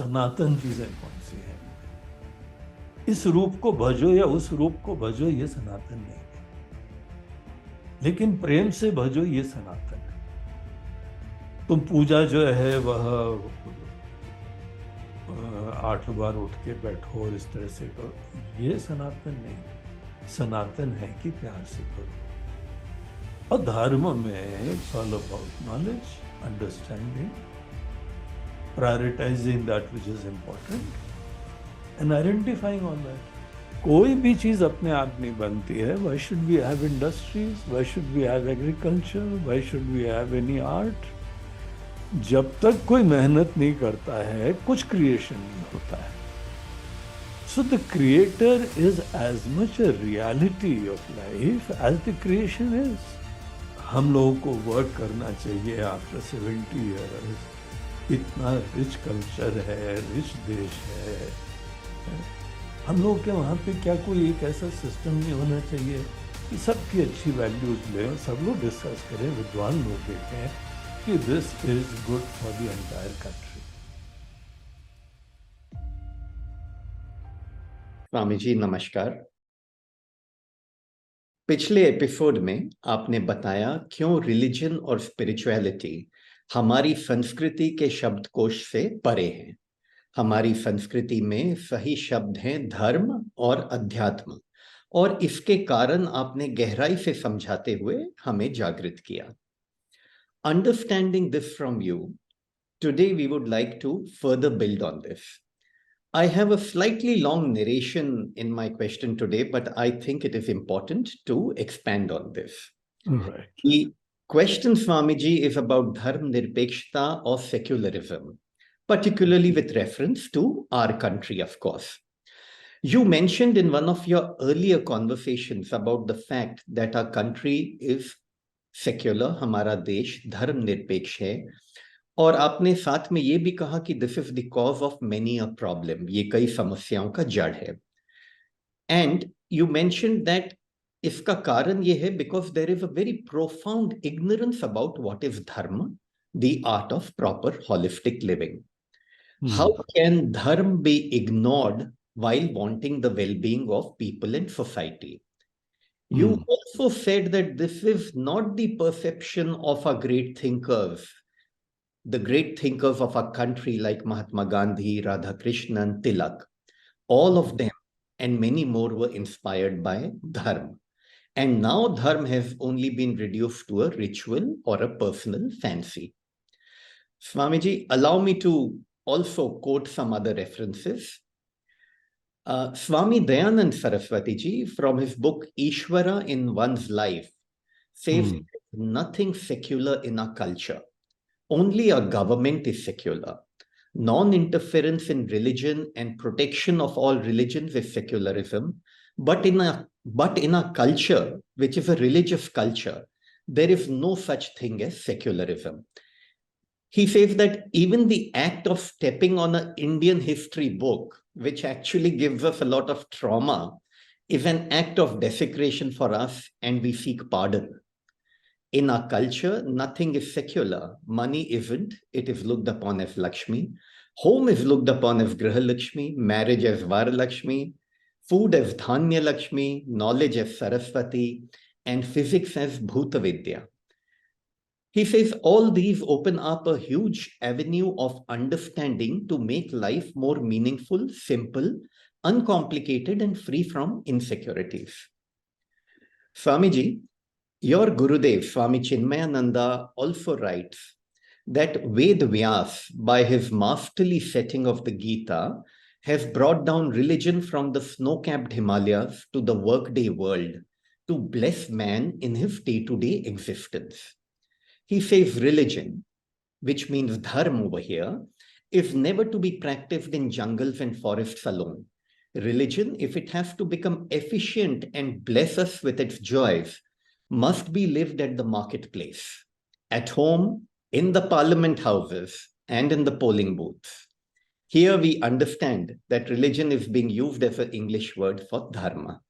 सनातन चीजें कौन सी हैं? इस रूप को भजो या उस रूप को भजो, ये सनातन नहीं है। लेकिन प्रेम से भजो, ये सनातन है। तुम पूजा जो है वह 8 बार उठ के बैठो और इस तरह से करो, ये सनातन नहीं। सनातन है कि प्यार से करो। और धर्म में it's all about knowledge, understanding, prioritising that which is important and identifying on that. कोई भी चीज अपने आप नहीं बनती है। Why should we have industries, why should we have agriculture, why should we have any art? जब तक कोई मेहनत नहीं करता है, कुछ क्रिएशन नहीं होता है। So the creator is as much a reality of life as the creation is. हम लोगों को वर्क करना चाहिए आफ्टर 70 ईयर्स। इतना रिच कल्चर है, रिच देश है। हम लोग के वहाँ पे क्या कोई एक ऐसा सिस्टम नहीं होना चाहिए कि सबकी अच्छी वैल्यूज लें और सब लोग डिस्कस करें, विद्वान लोग देखें कि this is good for the entire country. Swami ji नमस्कार। पिछले एपिसोड में आपने बताया क्यों रिलीजन और स्पिरिचुअलिटी हमारी संस्कृति के शब्दकोश से परे हैं। हमारी संस्कृति में सही शब्द हैं धर्म और अध्यात्म, और इसके कारण आपने गहराई से समझाते हुए हमें जागृत किया। Understanding this from you, today we would like to further build on this. I have a slightly long narration in my question today, but I think it is important to expand on this. Right. The question, Swamiji, is about dharma nirpekshta or secularism, particularly with reference to our country, of course. You mentioned in one of your earlier conversations about the fact that our country is secular, हमारा देश धर्म निरपेक्ष है, और आपने साथ में ये भी कहा कि this is the cause of many a problem, ये कई समस्याओं का जड़ है। एंड यू मेंशन्ड दैट इसका कारण ये है because there is a very profound ignorance about what is dharma, the art of proper holistic living. How can dharma be ignored while wanting the well-being of people and society? You also said that this is not the perception of our great thinkers, the great thinkers of our country like Mahatma Gandhi, Radhakrishnan, Tilak. All of them and many more were inspired by dharma. And now dharma has only been reduced to a ritual or a personal fancy. Swamiji, allow me to also quote some other references. Swami Dayanand Saraswati ji, from his book Ishvara in One's Life, says nothing secular in our culture. Only our government is secular. Non-interference in religion and protection of all religions is secularism. But in a culture, which is a religious culture, there is no such thing as secularism. He says that even the act of stepping on an Indian history book, which actually gives us a lot of trauma, is an act of desecration for us, and we seek pardon. In our culture, nothing is secular. Money isn't. It is looked upon as Lakshmi. Home is looked upon as Griha Lakshmi. Marriage as Varalakshmi. Food as Dhanya Lakshmi. Knowledge as Saraswati. And physics as Bhuta Vidya. He says all these open up a huge avenue of understanding to make life more meaningful, simple, uncomplicated, and free from insecurities. Swamiji, your Gurudev, Swami Chinmayananda, also writes that Ved Vyas, by his masterly setting of the Gita, has brought down religion from the snow-capped Himalayas to the workday world to bless man in his day-to-day existence. He says religion, which means dharma over here, is never to be practiced in jungles and forests alone. Religion, if it has to become efficient and bless us with its joys, must be lived at the marketplace, at home, in the parliament houses, and in the polling booths. Here we understand that religion is being used as an English word for dharma.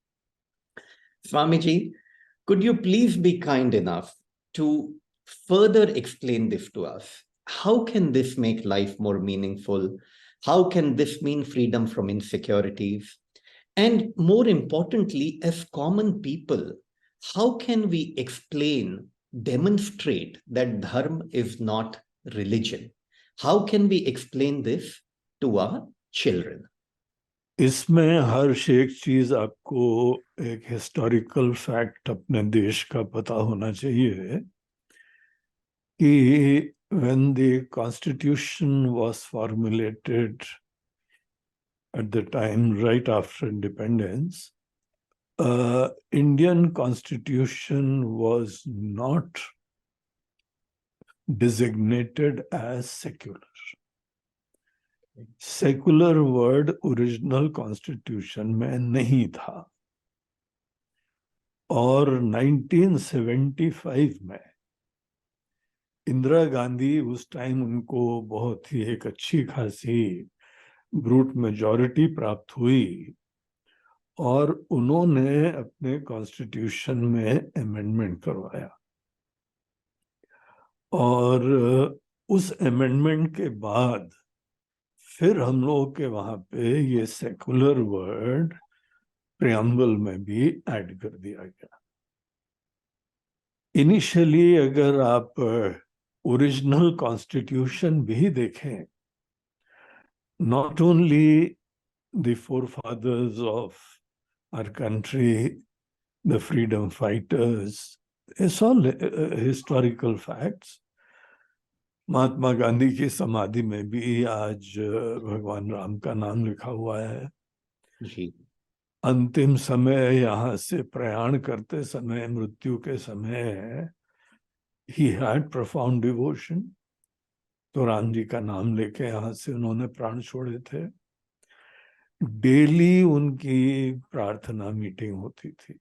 Swamiji, could you please be kind enough to further explain this to us? How can this make life more meaningful, How can this mean freedom from insecurities? And more importantly, as common people, how can we explain, demonstrate that dharma is not religion? How can we explain this to our children? इसमें हर एक चीज आपको एक historical fact अपने देश का पता होना चाहिए कि when the constitution was formulated at the time right after independence, Indian constitution was not designated as secular. Secular word original constitution में नहीं था और 1975 में इंदिरा गांधी उस टाइम उनको बहुत ही एक अच्छी खासी ब्रूट मेजॉरिटी प्राप्त हुई और उन्होंने अपने कॉन्स्टिट्यूशन में अमेंडमेंट करवाया और उस अमेंडमेंट के बाद फिर हम लोगों के वहां पे ये सेकुलर वर्ड प्रियम्बल में भी ऐड कर दिया गया। इनिशियली अगर आप ओरिजिनल कॉन्स्टिट्यूशन भी देखें, not only the forefathers of our country, the freedom fighters, it's all historical facts. Mahatma Gandhi की समाधि में भी आज भगवान राम का नाम लिखा हुआ है। जी। अंतिम समय यहाँ से प्रयाण करते समय, मृत्यु के समय, he had profound devotion, तो राम जी का नाम लेके यहाँ से उन्होंने प्राण छोड़े थे। डेली उनकी प्रार्थना मीटिंग होती थी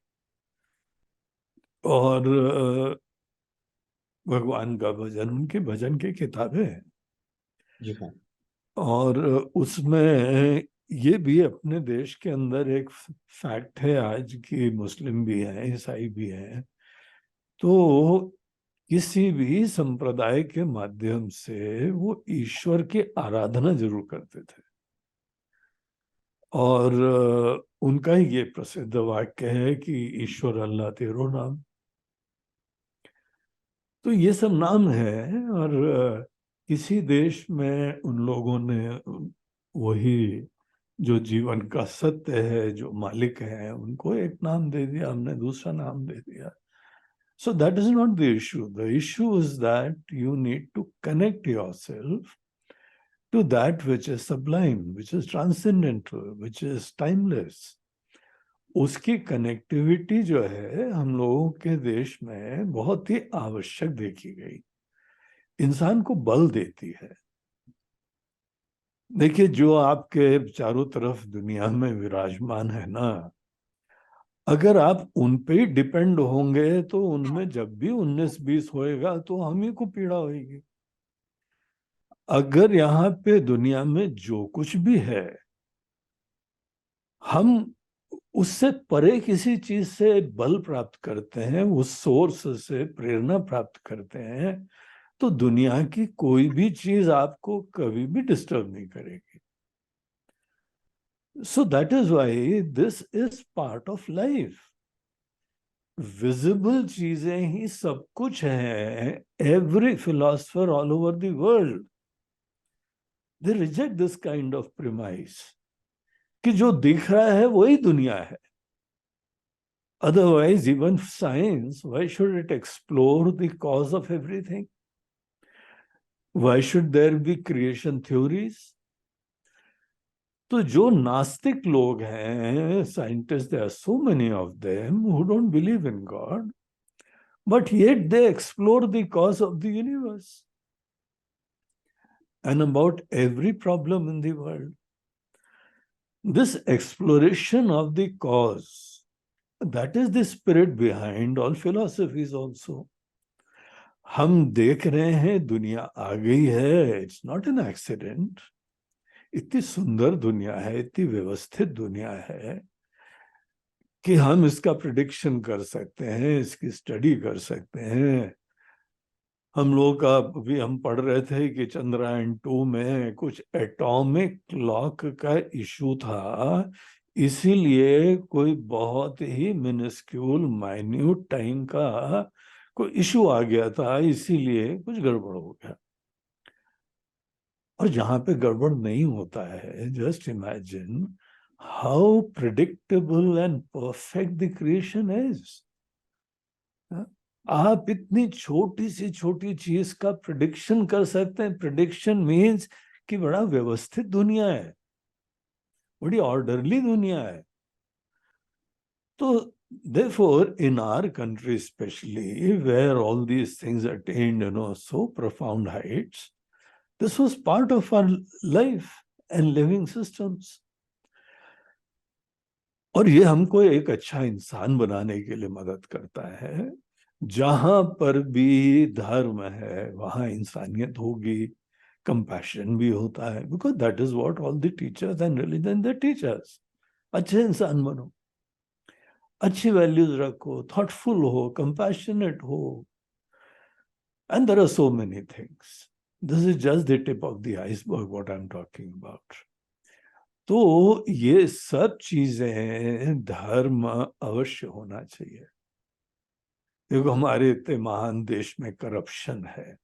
और भगवान का भजन, उनके भजन की किताबें हैं। जी हाँ। और उसमें ये भी अपने देश के अंदर एक फैक्ट है आज की मुस्लिम भी हैं, ईसाई भी हैं, तो किसी भी संप्रदाय के माध्यम से वो ईश्वर की आराधना जरूर करते थे और उनका ही ये प्रसिद्ध वाक्य है कि ईश्वर अल्लाह तेरो नाम। तो ये सब नाम है और किसी देश में उन लोगों ने वही जो जीवन का सत्य है, जो मालिक है, उनको एक नाम दे दिया, हमने दूसरा नाम दे दिया। So that is not the issue. The issue is that you need to connect yourself to that which is sublime, which is transcendental, which is timeless. उसकी कनेक्टिविटी जो है हम लोगों के देश में बहुत ही आवश्यक देखी गई, इंसान को बल देती है। देखिए, जो आपके चारों तरफ दुनिया में विराजमान है ना, अगर आप उन पे ही डिपेंड होंगे तो उनमें जब भी 19-20 होएगा तो हम ही को पीड़ा होगी। अगर यहाँ पे दुनिया में जो कुछ भी है, हम उससे परे किसी चीज से बल प्राप्त करते हैं, उस सोर्स से प्रेरणा प्राप्त करते हैं, तो दुनिया की कोई भी चीज आपको कभी भी डिस्टर्ब नहीं करेगी। So that is why this is part of life. Visible चीजें ही सब कुछ है। Every philosopher all over the world, they reject this kind of premise कि जो दिख रहा है वही दुनिया है। Otherwise, even science, why should it explore the cause of everything? Why should there be creation theories? तो जो नास्तिक लोग हैं, scientist, there are so many of them who don't believe in God, but yet they explore the cause of the universe and about every problem in the world. This exploration of the cause, that is the spirit behind all philosophies also. हम देख रहे हैं दुनिया आ गई है, it's not an accident. इतनी सुंदर दुनिया है, इतनी व्यवस्थित दुनिया है कि हम इसका प्रिडिक्शन कर सकते हैं, इसकी स्टडी कर सकते हैं। हम लोग का भी हम पढ़ रहे थे कि चंद्रयान 2 में कुछ एटॉमिक क्लॉक का इशू था, इसीलिए कोई बहुत ही मिनिस्क्यूल माइन्यूट टाइम का कोई इशू आ गया था, इसीलिए कुछ गड़बड़ हो गया। और जहां पे गड़बड़ नहीं होता है, just imagine how predictable and perfect the creation is. आप इतनी छोटी सी छोटी चीज का प्रिडिक्शन कर सकते हैं। प्रिडिक्शन मीन्स कि बड़ा व्यवस्थित दुनिया है, बड़ी ऑर्डरली दुनिया है। तो therefore in our country especially, where all these things attained so profound heights, this was part of our life and living systems. और ये हमको एक अच्छा इंसान बनाने के लिए मदद करता है। जहां पर भी धर्म है वहां इंसानियत होगी, कंपैशन भी होता है, because that is what all the teachers and religion they teach us. अच्छे इंसान बनो, अच्छी वैल्यूज रखो, थॉटफुल हो, कंपैशनेट हो, and there are so many things. This is just the tip of the iceberg what I am talking about. तो ये सब चीजें धर्म अवश्य होना चाहिए। देखो हमारे इतने महान देश में करप्शन है,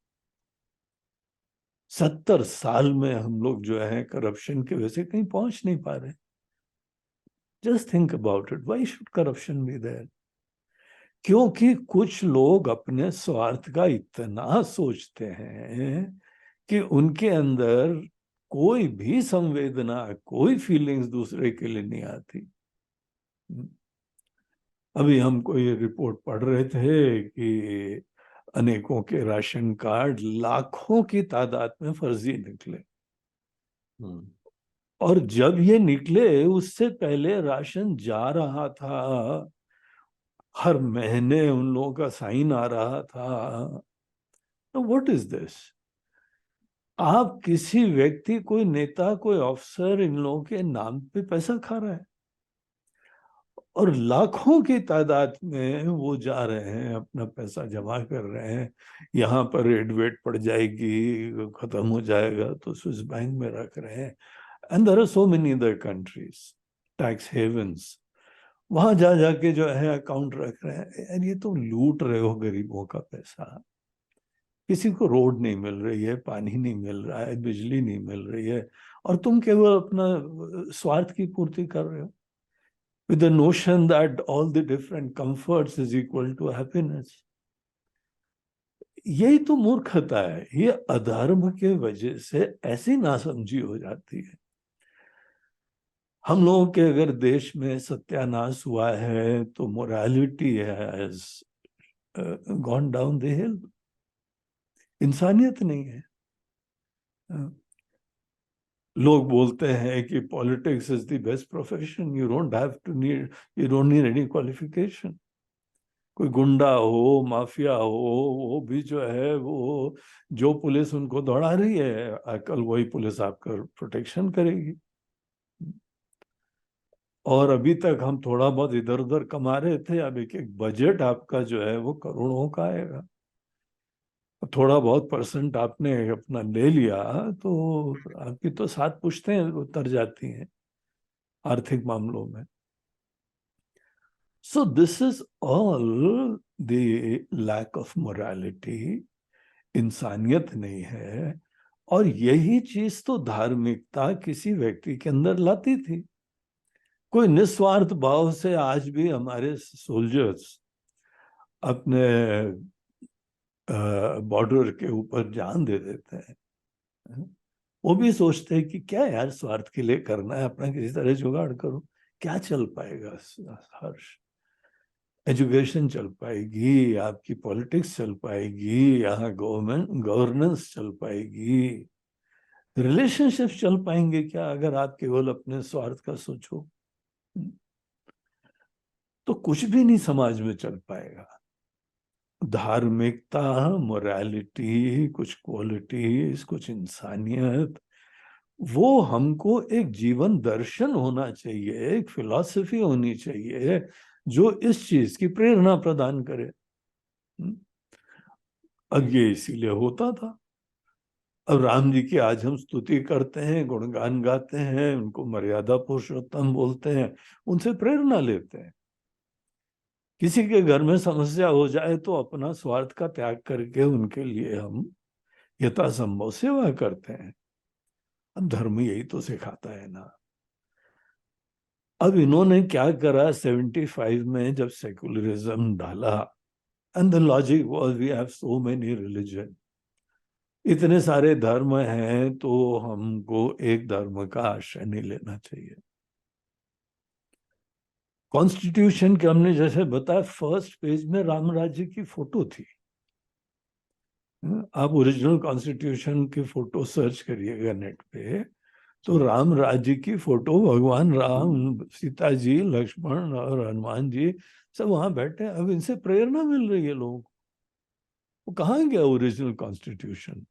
70 साल में हम लोग जो है करप्शन की वजह से कहीं पहुंच नहीं पा रहे। Just think about it, why should corruption be there? क्योंकि कुछ लोग अपने स्वार्थ का इतना सोचते हैं कि उनके अंदर कोई भी संवेदना, कोई फीलिंग्स दूसरे के लिए नहीं आती। अभी हम कोई रिपोर्ट पढ़ रहे थे कि अनेकों के राशन कार्ड लाखों की तादाद में फर्जी निकले। और जब ये निकले उससे पहले राशन जा रहा था, हर महीने उन लोगों का साइन आ रहा था। तो व्हाट इज दिस? आप किसी व्यक्ति, कोई नेता, कोई ऑफिसर इन लोगों के नाम पे पैसा खा रहा है और लाखों की तादाद में वो जा रहे हैं, अपना पैसा जमा कर रहे हैं। यहाँ पर एडवेट पड़ जाएगी, खत्म हो जाएगा तो स्विस बैंक में रख रहे हैं। And there are so many other countries, tax havens, वहां जा जाके जो है अकाउंट रख रहे हैं। यार ये तो लूट रहे हो गरीबों का पैसा। किसी को रोड नहीं मिल रही है, पानी नहीं मिल रहा है, बिजली नहीं मिल रही है, और तुम केवल अपना स्वार्थ की पूर्ति कर रहे हो with the notion that all the different comforts is equal to happiness. यही तो मूर्खता है। ये अधर्म के वजह से ऐसी नासमझी हो जाती है। हम लोगों के अगर देश में सत्यानाश हुआ है तो morality has gone down the हिल। इंसानियत नहीं है। लोग बोलते हैं कि politics is the best profession, you don't need any qualification. कोई गुंडा हो, माफिया हो, वो भी जो है वो जो पुलिस उनको दौड़ा रही है, कल वही पुलिस आपका प्रोटेक्शन करेगी। और अभी तक हम थोड़ा बहुत इधर उधर कमा रहे थे, अब एक एक बजट आपका जो है वो करोड़ों का आएगा। थोड़ा बहुत परसेंट आपने अपना ले लिया तो आपकी तो 7 पुश्तें उतर जाती हैं आर्थिक मामलों में। So this is all the lack of morality. इंसानियत नहीं है। और यही चीज तो धार्मिकता किसी व्यक्ति के अंदर लाती थी। कोई निस्वार्थ भाव से आज भी हमारे सोल्जर्स अपने बॉर्डर के ऊपर जान दे देते हैं। वो भी सोचते हैं कि क्या यार स्वार्थ के लिए करना है, अपना किसी तरह जुगाड़ करो। क्या चल पाएगा हर्ष? एजुकेशन चल पाएगी, आपकी पॉलिटिक्स चल पाएगी, यहाँ गवर्नेंस चल पाएगी, रिलेशनशिप चल पाएंगे क्या अगर आप केवल अपने स्वार्थ का सोचो? तो कुछ भी नहीं समाज में चल पाएगा। धार्मिकता, मोरालिटी, कुछ क्वालिटीज, कुछ इंसानियत, वो हमको एक जीवन दर्शन होना चाहिए, एक फिलॉसफी होनी चाहिए जो इस चीज की प्रेरणा प्रदान करे। अब ये इसीलिए होता था। अब राम जी की आज हम स्तुति करते हैं, गुणगान गाते हैं, उनको मर्यादा पुरुषोत्तम बोलते हैं, उनसे प्रेरणा लेते हैं। किसी के घर में समस्या हो जाए तो अपना स्वार्थ का त्याग करके उनके लिए हम यथासंभव सेवा करते हैं। अब धर्म यही तो सिखाता है ना। अब इन्होंने क्या करा 75 में जब सेकुलरिज्म डाला, and the logic was we have so many religion, इतने सारे धर्म हैं तो हमको एक धर्म का आश्रय नहीं लेना चाहिए। कॉन्स्टिट्यूशन के हमने जैसे बताया फर्स्ट पेज में राम राज्य की फोटो थी। आप ओरिजिनल कॉन्स्टिट्यूशन की फोटो सर्च करिएगा नेट पे, तो राम राज्य की फोटो, भगवान राम, सीता जी, लक्ष्मण और हनुमान जी सब वहां बैठे हैं। अब इनसे प्रेरणा मिल रही है लोगों को। वो कहाँ गया ओरिजिनल कॉन्स्टिट्यूशन?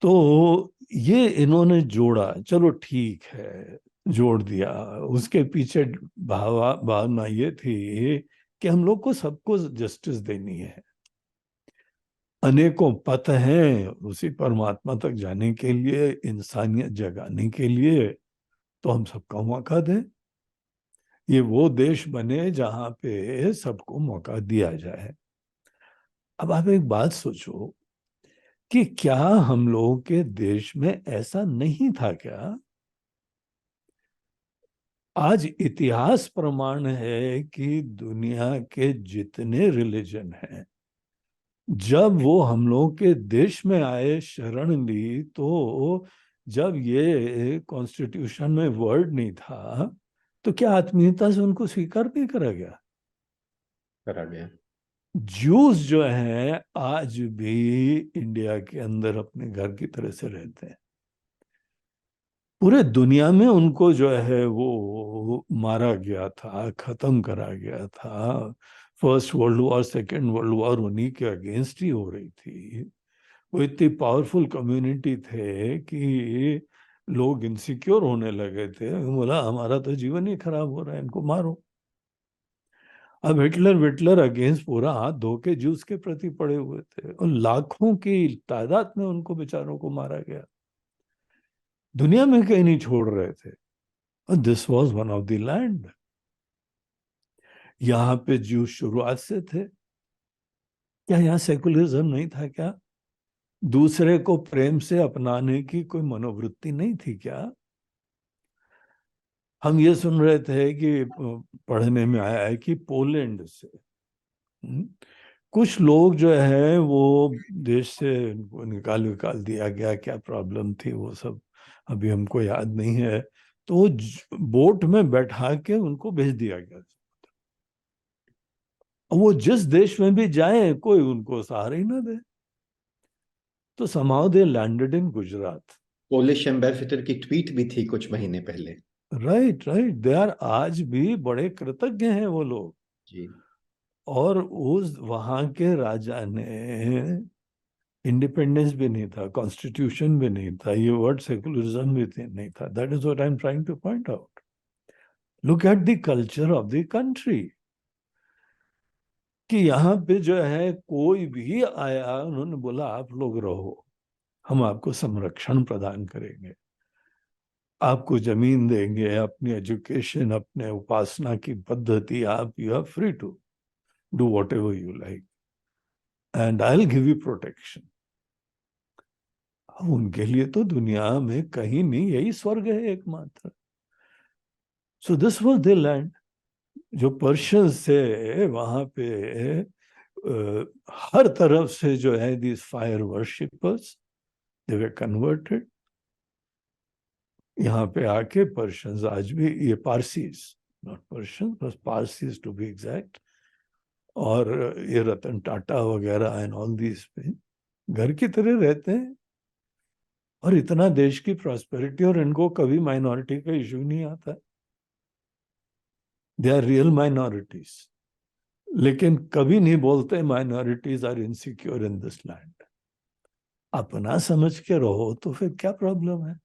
तो ये इन्होंने जोड़ा, चलो ठीक है, जोड़ दिया। उसके पीछे भावना ये थी कि हम लोग को सबको जस्टिस देनी है। अनेकों पथ हैं उसी परमात्मा तक जाने के लिए, इंसानियत जगाने के लिए, तो हम सबका मौका दें। ये वो देश बने जहां पे सबको मौका दिया जाए। अब आप एक बात सोचो कि क्या हम लोगों के देश में ऐसा नहीं था क्या? आज इतिहास प्रमाण है कि दुनिया के जितने रिलीजन हैं, जब वो हम लोगों के देश में आए, शरण ली, तो जब ये कॉन्स्टिट्यूशन में वर्ड नहीं था, तो क्या आत्मीयता से उनको स्वीकार नहीं करा गया? करा गया। ज्यूस जो हैं आज भी इंडिया के अंदर अपने घर की तरह से रहते हैं। पूरे दुनिया में उनको जो है वो मारा गया था, खत्म करा गया था। First world war, second world war उन्हीं के अगेंस्ट ही हो रही थी। वो इतनी पावरफुल कम्युनिटी थे कि लोग इनसिक्योर होने लगे थे। बोला हमारा तो जीवन ही खराब हो रहा है, इनको मारो। अब हिटलर अगेंस्ट पूरा हाथ धो के जूस के प्रति पड़े हुए थे, और लाखों की तादाद में उनको बेचारों को मारा गया। दुनिया में कहीं नहीं छोड़ रहे थे। और this was one of the land. यहाँ पे जूस शुरुआत से थे। क्या यहाँ सेकुलरिज्म नहीं था क्या? दूसरे को प्रेम से अपनाने की कोई मनोवृत्ति नहीं थी क्या? हम ये सुन रहे थे कि पढ़ने में आया है कि पोलैंड से कुछ लोग जो है वो देश से उनको निकाल दिया गया। क्या प्रॉब्लम थी वो सब अभी हमको याद नहीं है। तो वो बोट में बैठा के उनको भेज दिया गया। वो जिस देश में भी जाए कोई उनको सहारा ही ना दे। तो somehow they landed in Gujarat. Polish ambassador की ट्वीट भी थी कुछ महीने पहले। राइट राइट, दे आर आज भी बड़े कृतज्ञ हैं वो लोग। जी। और उस वहां के राजा ने, इंडिपेंडेंस भी नहीं था, कॉन्स्टिट्यूशन भी नहीं था, ये वर्ड सेकुलरिज्म भी नहीं था। That is what I am trying two point out. Look at the culture of the country, कि यहाँ पे जो है कोई भी आया, उन्होंने बोला आप लोग रहो, हम आपको संरक्षण प्रदान करेंगे, आपको जमीन देंगे, अपनी एजुकेशन, अपने उपासना की पद्धति, आप you are free to do whatever you like, and I will give you protection. उनके लिए तो दुनिया में कहीं नहीं, यही स्वर्ग है एकमात्र। So this was the land. जो पर्शियन से वहां पे हर तरफ से जो है this fire worshippers, they were converted. यहाँ पे आके पर्शियंस आज भी, ये पारसीज, नॉट पर्शियंस बस पारसीज टू बी एग्जैक्ट, और ये रतन टाटा वगैरह एंड ऑल दिस पे घर की तरह रहते हैं। और इतना देश की प्रॉस्पेरिटी, और इनको कभी माइनॉरिटी का इशू नहीं आता। दे आर रियल माइनॉरिटीज, लेकिन कभी नहीं बोलते minorities are insecure in this land. अपना समझ के रहो तो फिर क्या प्रॉब्लम है?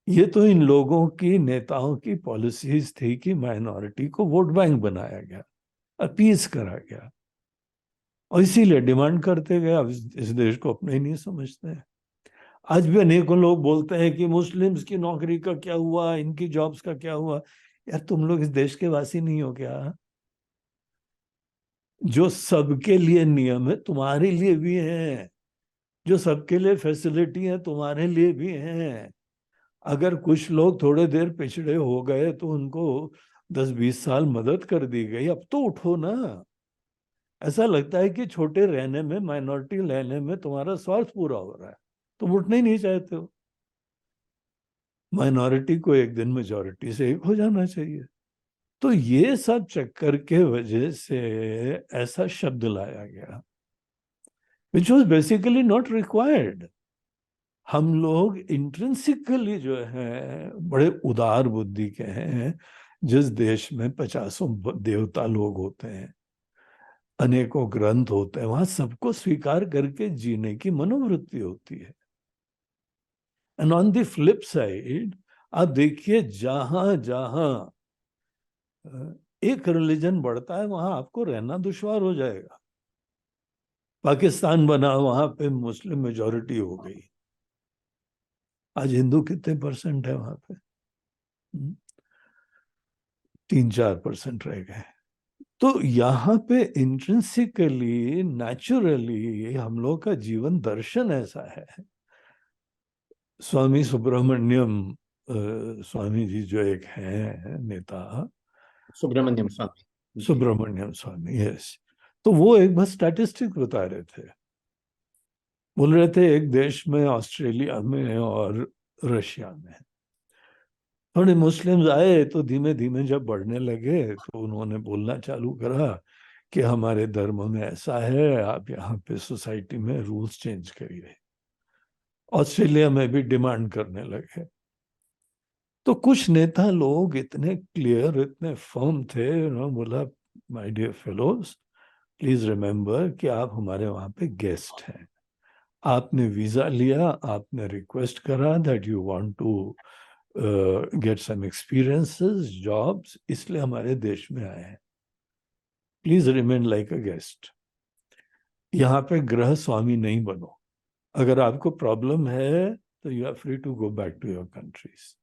ये तो इन लोगों की नेताओं की पॉलिसीज थी कि माइनॉरिटी को वोट बैंक बनाया गया, अपीज करा गया। और इसीलिए डिमांड करते गए। अब इस देश को अपने ही नहीं समझते हैं। आज भी अनेकों लोग बोलते हैं कि मुस्लिम्स की नौकरी का क्या हुआ, इनकी जॉब्स का क्या हुआ। यार तुम लोग इस देश के वासी नहीं हो क्या? जो सबके लिए नियम है तुम्हारे लिए भी है, जो सबके लिए फैसिलिटी है तुम्हारे लिए भी है। अगर कुछ लोग थोड़े देर पिछड़े हो गए तो उनको 10-20 साल मदद कर दी गई, अब तो उठो ना। ऐसा लगता है कि छोटे रहने में, माइनॉरिटी रहने में तुम्हारा स्वार्थ पूरा हो रहा है, तुम उठना ही नहीं चाहते हो। माइनॉरिटी को एक दिन मेजॉरिटी से एक हो जाना चाहिए। तो ये सब चक्कर के वजह से ऐसा शब्द लाया गया which was basically not required. हम लोग इंट्रिंसिकली जो है बड़े उदार बुद्धि के हैं। जिस देश में 50 देवता लोग होते हैं, अनेकों ग्रंथ होते हैं, वहां सबको स्वीकार करके जीने की मनोवृत्ति होती है। And on the flip side आप देखिए, जहां जहां एक रिलीजन बढ़ता है वहां आपको रहना दुश्वार हो जाएगा। पाकिस्तान बना, वहां पे मुस्लिम मेजोरिटी हो गई, आज हिंदू कितने परसेंट है वहां पे? 3-4% रह गए। तो यहाँ पे इंट्रिंसिकली, नेचुरली हम लोग का जीवन दर्शन ऐसा है। स्वामी सुब्रमण्यम स्वामी जी जो एक हैं नेता, सुब्रमण्यम स्वामी जी। सुब्रमण्यम स्वामी, यस। तो वो एक बस स्टैटिस्टिक बता रहे थे। बोल रहे थे एक देश में, ऑस्ट्रेलिया में और रशिया में थोड़े मुस्लिम्स आए तो धीमे धीमे जब बढ़ने लगे तो उन्होंने बोलना चालू करा कि हमारे धर्म में ऐसा है, आप यहाँ पे सोसाइटी में रूल्स चेंज करिए। ऑस्ट्रेलिया में भी डिमांड करने लगे। तो कुछ नेता लोग इतने क्लियर, इतने फर्म थे, उन्होंने बोला my dear fellows, please remember कि आप हमारे वहां पे गेस्ट हैं। आपने वीजा लिया, आपने रिक्वेस्ट करा that you want to get some experiences, jobs, इसलिए हमारे देश में आए हैं। Please remain like a guest. यहाँ पे गृह स्वामी नहीं बनो। अगर आपको प्रॉब्लम है तो you are free to go back to your countries.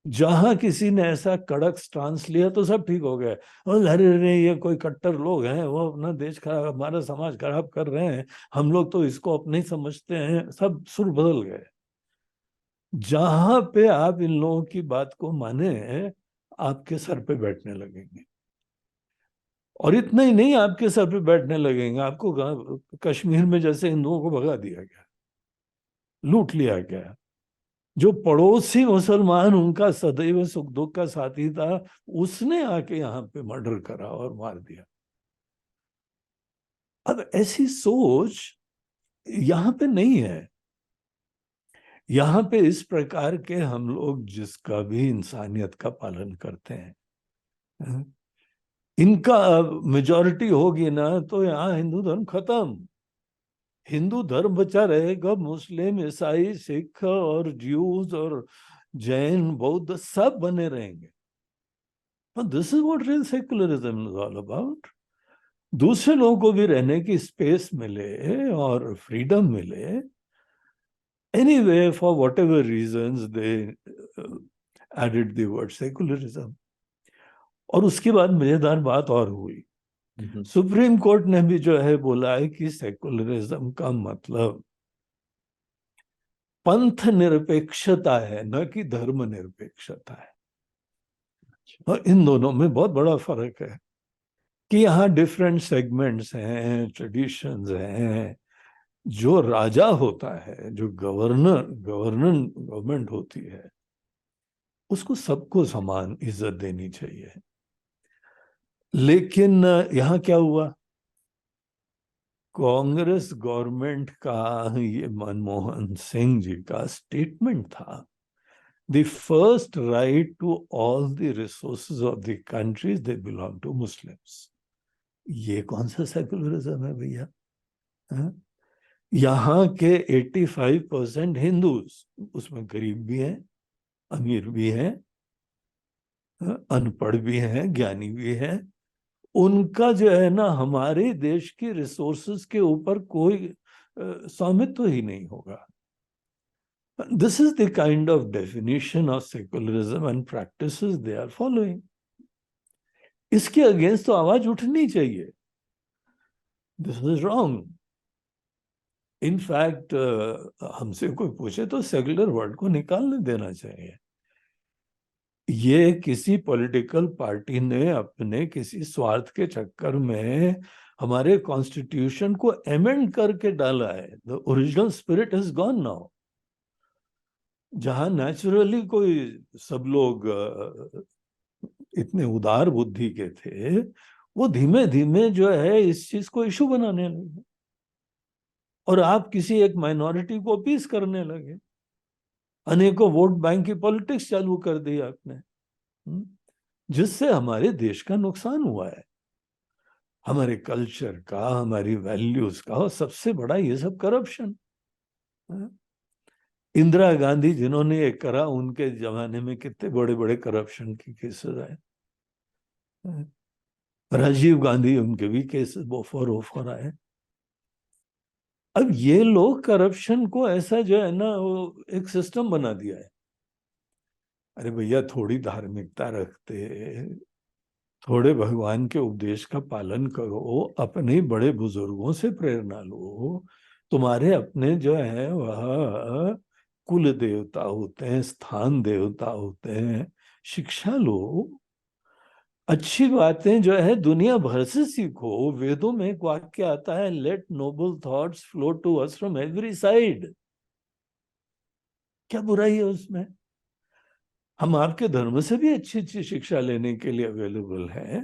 जहां किसी ने ऐसा कड़क स्टांस लिया तो सब ठीक हो गया। और अरे अरे ये कोई कट्टर लोग हैं, वो अपना देश खराब, हमारा समाज खराब कर रहे हैं, हम लोग तो इसको अपने ही समझते हैं, सब सुर बदल गए। जहां पे आप इन लोगों की बात को माने, आपके सर पे बैठने लगेंगे। और इतना ही नहीं, आपके सर पे बैठने लगेंगे, आपको कश्मीर में जैसे हिंदुओं को भगा दिया गया, लूट लिया गया। जो पड़ोसी मुसलमान उनका सदैव सुख दुख का साथी था, उसने आके यहाँ पे मर्डर करा और मार दिया। अब ऐसी सोच यहाँ पे नहीं है। यहाँ पे इस प्रकार के हम लोग जिसका भी इंसानियत का पालन करते हैं, इनका मेजॉरिटी होगी ना तो यहाँ हिंदू धर्म खत्म। हिंदू धर्म बचा रहेगा, मुस्लिम, ईसाई, सिख और ज्यूज और जैन, बौद्ध सब बने रहेंगे। This is what real secularism is all about. दूसरे लोगों को भी रहने की स्पेस मिले और फ्रीडम मिले। Anyway, for whatever reasons they added the word secularism. और उसके बाद मजेदार बात और हुई। सुप्रीम कोर्ट ने भी जो है बोला है कि सेक्युलरिज्म का मतलब पंथ निरपेक्षता है, न कि धर्म निरपेक्षता है। और इन दोनों में बहुत बड़ा फर्क है कि यहाँ डिफरेंट सेगमेंट्स हैं, ट्रेडिशंस हैं। जो राजा होता है, जो गवर्नमेंट होती है, उसको सबको समान इज्जत देनी चाहिए। लेकिन यहाँ क्या हुआ? कांग्रेस गवर्नमेंट का, ये मनमोहन सिंह जी का स्टेटमेंट था, the first right to all the resources of the countries they belong to Muslims। ये कौन सा सेकुलरिज्म है भैया? यहाँ के 85% हिंदूज, उसमें गरीब भी हैं, अमीर भी हैं, अनपढ़ भी हैं, ज्ञानी भी हैं, उनका जो है ना हमारे देश की रिसोर्सेज के ऊपर कोई स्वामित्व ही नहीं होगा. This is the kind of definition of secularism and practices they are following. इसके अगेंस्ट तो आवाज उठनी चाहिए. This is wrong. इनफैक्ट हमसे कोई पूछे तो सेक्युलर वर्ड को निकालने देना चाहिए. ये किसी पॉलिटिकल पार्टी ने अपने किसी स्वार्थ के चक्कर में हमारे कॉन्स्टिट्यूशन को एमेंड करके डाला है. The original spirit is gone now. जहां नेचुरली कोई सब लोग इतने उदार बुद्धि के थे, वो धीमे धीमे जो है इस चीज को इशू बनाने लगे और आप किसी एक माइनॉरिटी को अपीस करने लगे. अनेकों वोट बैंक की पॉलिटिक्स चालू कर दी आपने, जिससे हमारे देश का नुकसान हुआ है, हमारे कल्चर का, हमारी वैल्यूज का, और सबसे बड़ा ये सब करप्शन. इंदिरा गांधी जिन्होंने ये करा, उनके जमाने में कितने बड़े बड़े करप्शन के केसेस आए. राजीव गांधी, उनके भी केसेस ऑफर आए. अब ये लोग करप्शन को ऐसा जो है ना वो एक सिस्टम बना दिया है. अरे भैया, थोड़ी धार्मिकता रखते, थोड़े भगवान के उपदेश का पालन करो, अपने बड़े बुजुर्गों से प्रेरणा लो. तुम्हारे अपने जो है वह कुल देवता होते हैं, स्थान देवता होते हैं, शिक्षा लो. अच्छी बातें जो है दुनिया भर से सीखो. वेदों में एक वाक्य आता है, let noble thoughts flow to us from every side. क्या बुराई है उसमें? हम आपके धर्म से भी अच्छी अच्छी शिक्षा लेने के लिए अवेलेबल है.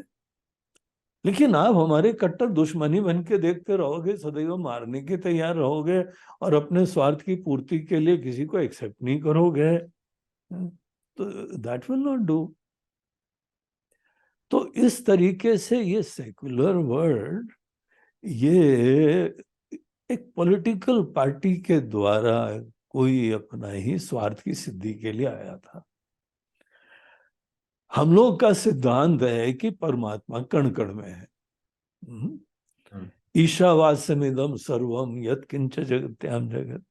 लेकिन आप हमारे कट्टर दुश्मनी बन के देखते रहोगे, सदैव मारने के तैयार रहोगे और अपने स्वार्थ की पूर्ति के लिए किसी को एक्सेप्ट नहीं करोगे, तो दैट विल नॉट डू. तो इस तरीके से ये सेक्युलर वर्ड, ये एक पॉलिटिकल पार्टी के द्वारा कोई अपना ही स्वार्थ की सिद्धि के लिए आया था. हम लोग का सिद्धांत है कि परमात्मा कण कण में है. ईशावास्यमिदं सर्वम यत् किंच जगत्याम जगत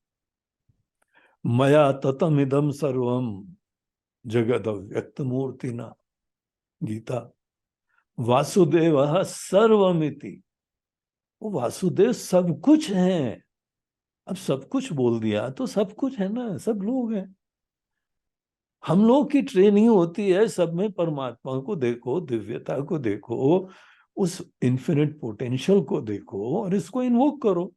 मया ततम इदम सर्वम जगत अव्यक्त मूर्तिना. गीता. वासुदेव सर्वमिति. वो वासुदेव सब कुछ है. अब सब कुछ बोल दिया तो सब कुछ है ना, सब लोग हैं. हम लोग की ट्रेनिंग होती है सब में परमात्मा को देखो, दिव्यता को देखो, उस इन्फिनिट पोटेंशियल को देखो और इसको इन्वोक करो.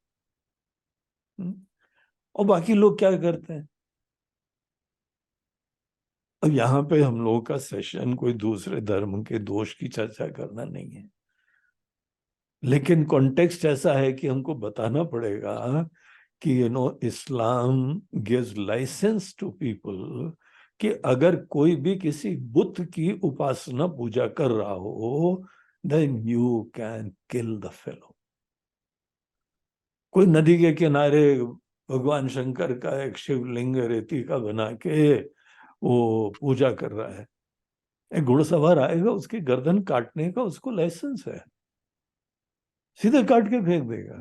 और बाकी लोग क्या करते हैं? अब यहाँ पे हम लोगों का सेशन कोई दूसरे धर्म के दोष की चर्चा करना नहीं है, लेकिन कॉन्टेक्स्ट ऐसा है कि हमको बताना पड़ेगा कि इस्लाम गिव्स लाइसेंस टू पीपल कि अगर कोई भी किसी बुत की उपासना पूजा कर रहा हो, then you can kill the fellow. कोई नदी के किनारे भगवान शंकर का एक शिवलिंग रेती का बना के वो पूजा कर रहा है, एक घुड़सवार आएगा, उसकी गर्दन काटने का उसको लाइसेंस है, सीधे काट के फेंक देगा,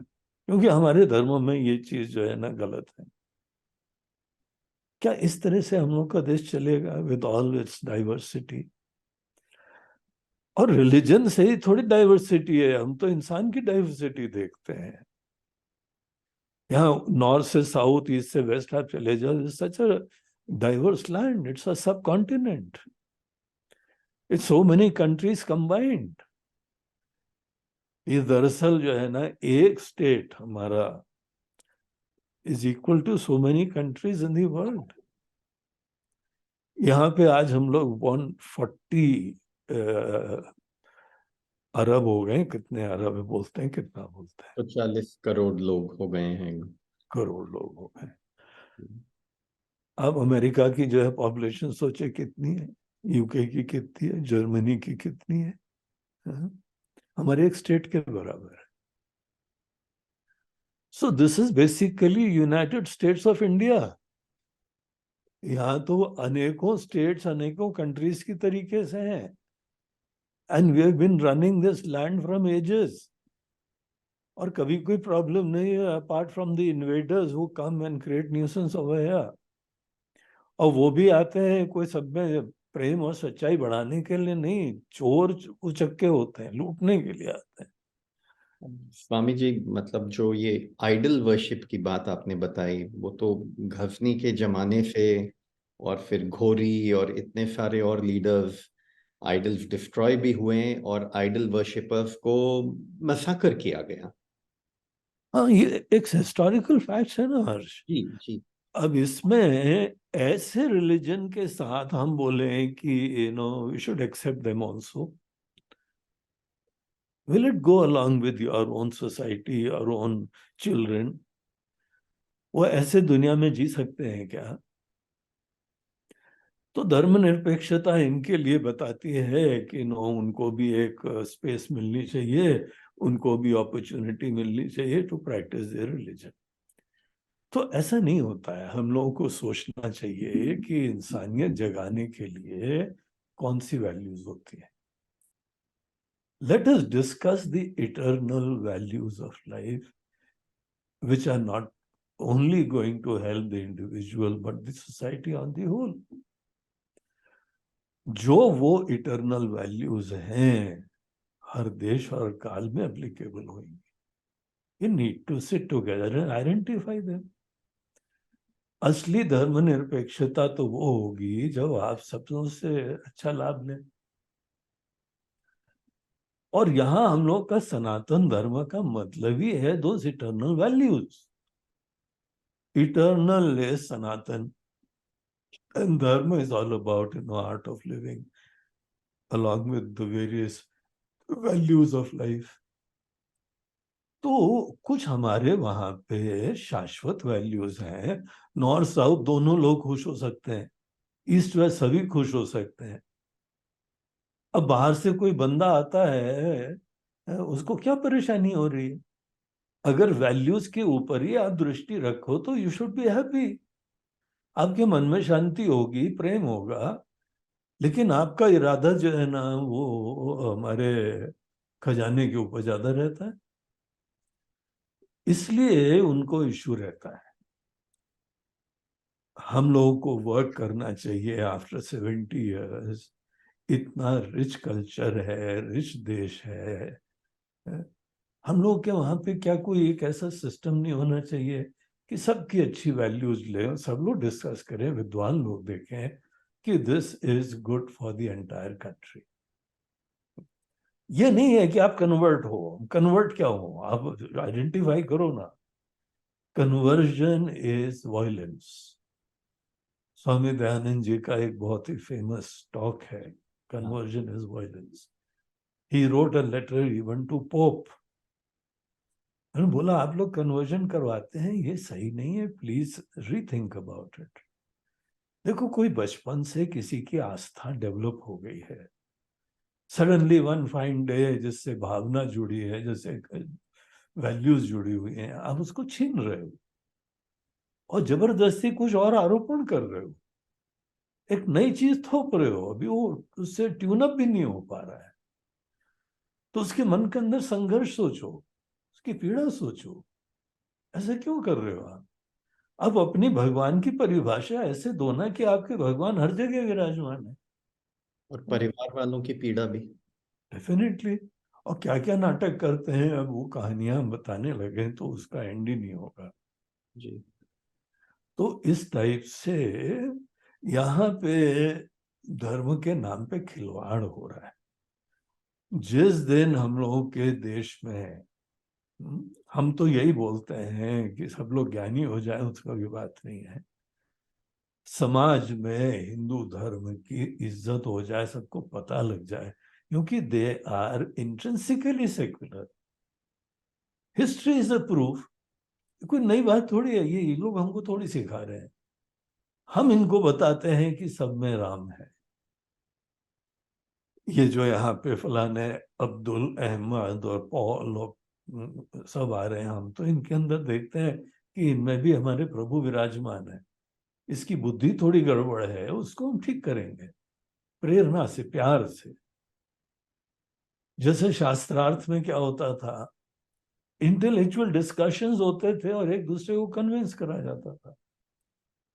क्योंकि हमारे धर्म में ये चीज जो है ना गलत है. क्या इस तरह से हम लोग का देश चलेगा विद ऑल इट्स डाइवर्सिटी? और रिलीजन से ही थोड़ी डाइवर्सिटी है, हम तो इंसान की डाइवर्सिटी देखते हैं. यहाँ नॉर्थ से साउथ, ईस्ट से वेस्ट आप चले जाओ, such a diverse land. It's a subcontinent. It's so many countries combined. ये दरअसल जो है ना एक स्टेट हमारा is equal to so many countries in the world. यहाँ पे आज हम लोग 140 अरब हो गए. कितने अरब बोलते हैं, कितना बोलते हैं? 40 करोड़ लोग हो गए हैं. करोड़ लोग हो गए. अब अमेरिका की जो है पॉपुलेशन सोचे कितनी है, यूके की कितनी है, जर्मनी की कितनी है? हमारे एक स्टेट के बराबर है. सो this is basically United states of India. यहाँ तो अनेकों स्टेट्स, अनेकों कंट्रीज की तरीके से हैं. and we have been running this land from ages. और कभी कोई प्रॉब्लम नहीं है apart from the invaders who come and create nuisance over here. और वो भी आते हैं कोई सब में प्रेम और सच्चाई बढ़ाने के लिए नहीं, चोर उचक्के होते हैं, लूटने के लिए आते हैं. स्वामी जी, मतलब जो ये आइडल वर्शिप की बात आपने बताई, वो तो गजनी के जमाने से, और फिर घोरी और इतने सारे और लीडर्स, आइडल्स डिस्ट्रॉय भी हुए और आइडल वर्शिपर्स को मसाकर किया गया. हाँ, ये एक हिस्टोरिकल फैक्ट है ना हर्ष. जी जी. अब इसमें ऐसे रिलीजन के साथ हम बोले कि we should accept them also. Will it go along with your own society, your own children? वो ऐसे दुनिया में जी सकते हैं क्या? तो धर्मनिरपेक्षता इनके लिए बताती है कि नो, उनको भी एक स्पेस मिलनी चाहिए, उनको भी अपॉर्चुनिटी मिलनी चाहिए टू प्रैक्टिस देयर रिलीजन. तो ऐसा नहीं होता है. हम लोगों को सोचना चाहिए कि इंसानियत जगाने के लिए कौन सी वैल्यूज होती है. Let us discuss the eternal values of life, which are not only going to help the individual but the society on the whole. जो वो इटर्नल वैल्यूज हैं हर देश और काल में एप्लीकेबल होंगी. You need to sit together and identify them. असली धर्मनिरपेक्षता तो वो होगी जब आप सबों से अच्छा लाभ लें. और यहां हम लोग का सनातन धर्म का मतलब ही है those eternal values. Eternal is Sanatan and dharma is all about art of living along with the various values of life. तो कुछ हमारे वहां पे शाश्वत वैल्यूज हैं. नॉर्थ साउथ दोनों लोग खुश हो सकते हैं, ईस्ट वेस्ट सभी खुश हो सकते हैं. अब बाहर से कोई बंदा आता है, उसको क्या परेशानी हो रही है? अगर वैल्यूज के ऊपर ही आप दृष्टि रखो तो यू शुड बी हैप्पी. आपके मन में शांति होगी, प्रेम होगा. लेकिन आपका इरादा जो है ना, वो हमारे खजाने के ऊपर ज्यादा रहता है, इसलिए उनको इश्यू रहता है. हम लोगों को वर्क करना चाहिए आफ्टर 70 years. इतना रिच कल्चर है, रिच देश है. हम लोग के वहां पे क्या कोई एक ऐसा सिस्टम नहीं होना चाहिए कि सबकी अच्छी वैल्यूज ले, सब लोग डिस्कस करें, विद्वान लोग देखें कि this is good for the entire country. ये नहीं है कि आप कन्वर्ट हो. कन्वर्ट क्या हो, आप आइडेंटिफाई करो ना. Conversion is violence. Swami Dayanand ji का एक बहुत ही फेमस टॉक है, conversion is violence. He wrote a letter even to Pope. उन्होंने बोला आप लोग कन्वर्जन करवाते हैं, ये सही नहीं है, प्लीज रीथिंक अबाउट इट. देखो, कोई बचपन से किसी की आस्था डेवलप हो गई है, सडनली वन फाइन डे जिससे भावना जुड़ी है, जैसे वैल्यूज जुड़ी हुई हैं, आप उसको छीन रहे हो और जबरदस्ती कुछ और आरोपण कर रहे हो. एक नई चीज थोप रहे हो, अभी वो उससे ट्यून अप भी नहीं हो पा रहा है. तो उसके मन के अंदर संघर्ष सोचो, उसकी पीड़ा सोचो. ऐसे क्यों कर रहे हो आप? अब अपनी भगवान की परिभाषा ऐसे दो ना कि आपके भगवान हर जगह विराजमान है. और परिवार वालों की पीड़ा भी. डेफिनेटली. और क्या क्या नाटक करते हैं, अब वो कहानियां हम बताने लगे तो उसका एंड ही नहीं होगा. जी. तो इस टाइप से यहाँ पे धर्म के नाम पे खिलवाड़ हो रहा है. जिस दिन हम लोगों के देश में, हम तो यही बोलते हैं कि सब लोग ज्ञानी हो जाए, उसका भी बात नहीं है, समाज में हिंदू धर्म की इज्जत हो जाए, सबको पता लग जाए, क्योंकि they are intrinsically secular. History is a proof. कोई नई बात थोड़ी है ये लोग हमको थोड़ी सिखा रहे हैं. हम इनको बताते हैं कि सब में राम है. ये जो यहाँ पे फलाने अब्दुल अहमद और पॉल और सब आ रहे हैं, हम तो इनके अंदर देखते हैं कि इनमें भी हमारे प्रभु विराजमान है. इसकी बुद्धि थोड़ी गड़बड़ है, उसको हम ठीक करेंगे प्रेरणा से, प्यार से. जैसे शास्त्रार्थ में क्या होता था, इंटेलेक्चुअल डिस्कशंस होते थे और एक दूसरे को कन्विंस करा जाता था।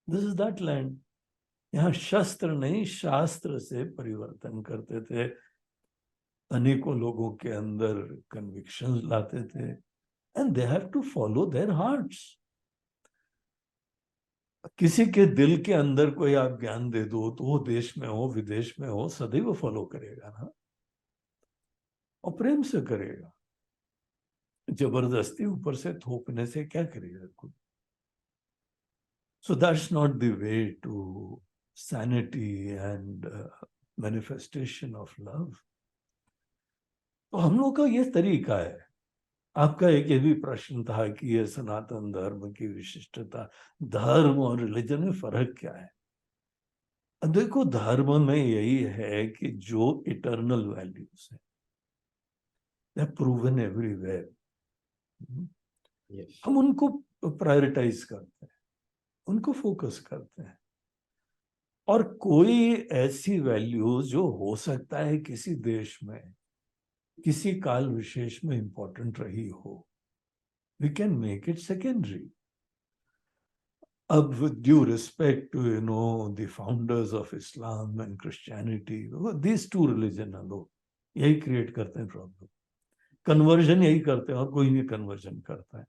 This is that land. यहाँ शस्त्र नहीं, शास्त्र से परिवर्तन करते थे, अनेकों लोगों के अंदर कन्विक्शंस लाते थे, and they have to follow their hearts. किसी के दिल के अंदर कोई आप ज्ञान दे दो तो वो देश में हो विदेश में हो सदैव फॉलो करेगा ना, और प्रेम से करेगा। जबरदस्ती ऊपर से थोपने से क्या करेगा कोई? So that's not the way to sanity and manifestation of love. तो हम लोग का ये तरीका है। आपका एक ये भी प्रश्न था कि ये सनातन धर्म की विशिष्टता, धर्म और रिलीजन में फर्क क्या है? देखो, धर्म में यही है कि जो इटर्नल वैल्यूज है, प्रूवन एवरीवेयर, Yes. हम उनको प्रायोरिटाइज करते हैं, उनको फोकस करते हैं। और कोई ऐसी वैल्यू जो हो सकता है किसी देश में किसी काल विशेष में इंपॉर्टेंट रही हो, we can make it secondary. अब with due respect to the founders of Islam and Christianity, these two religion alone यही क्रिएट करते हैं प्रॉब्लम। कन्वर्जन यही करते हैं और कोई नहीं कन्वर्जन करता है।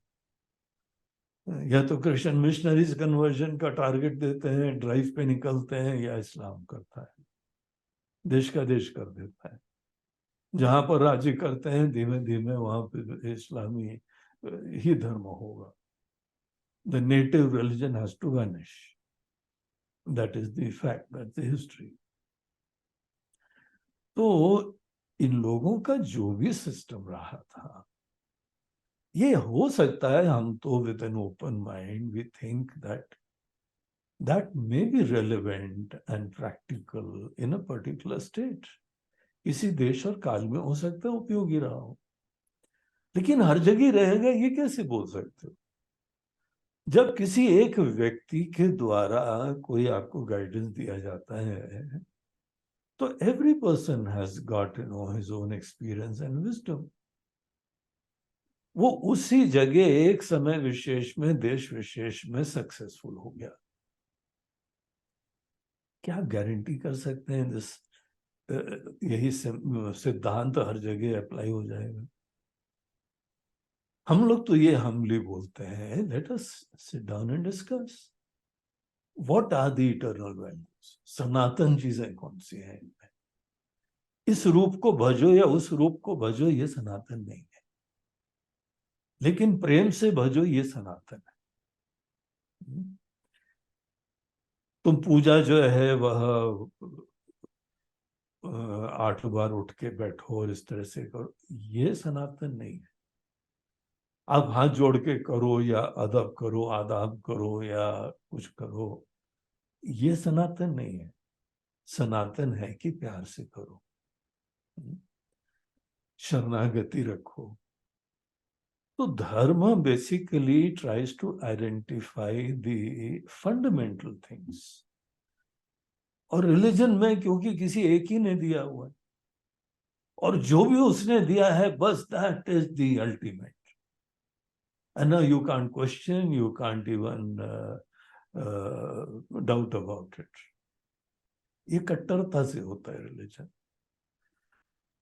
या तो क्रिश्चियन मिशनरीज कन्वर्जन का टारगेट देते हैं, ड्राइव पे निकलते हैं, या इस्लाम करता है, देश का देश कर देता है। जहां पर राजी करते हैं धीमे धीमे वहां पे इस्लामी ही धर्म होगा। The native religion has to vanish. That is the fact, that's the history. तो इन लोगों का जो भी सिस्टम रहा था, ये हो सकता है हम तो with an open mind we think that may be relevant and practical in a particular state. किसी देश और काल में हो सकता है उपयोगी रहा हो, लेकिन हर जगह रहेगा ये कैसे बोल सकते हो? जब किसी एक व्यक्ति के द्वारा कोई आपको गाइडेंस दिया जाता है तो every person has got his own experience and wisdom. वो उसी जगह एक समय विशेष में देश विशेष में सक्सेसफुल हो गया। क्या गारंटी कर सकते हैं दिस यही सिद्धांत हर जगह अप्लाई हो जाएगा? हम लोग तो ये हमली बोलते हैं, let us sit down and discuss what are the eternal values. सनातन चीजें कौन सी हैं? इस रूप को भजो या उस रूप को भजो, ये सनातन नहीं है, लेकिन प्रेम से भजो, ये सनातन है। तुम पूजा जो है वह 8 बार उठ के बैठो और इस तरह से करो, ये सनातन नहीं है। आप हाथ जोड़ के करो या अदब करो, आदाब करो या कुछ करो, ये सनातन नहीं है। सनातन है कि प्यार से करो, शरणागति रखो। तो धर्म basically tries to identify the fundamental things, और रिलीजन में क्योंकि किसी एक ही ने दिया हुआ है और जो भी उसने दिया है बस that is the ultimate, and now you can't question, you can't even doubt about it. ये कट्टरता से होता है रिलीजन,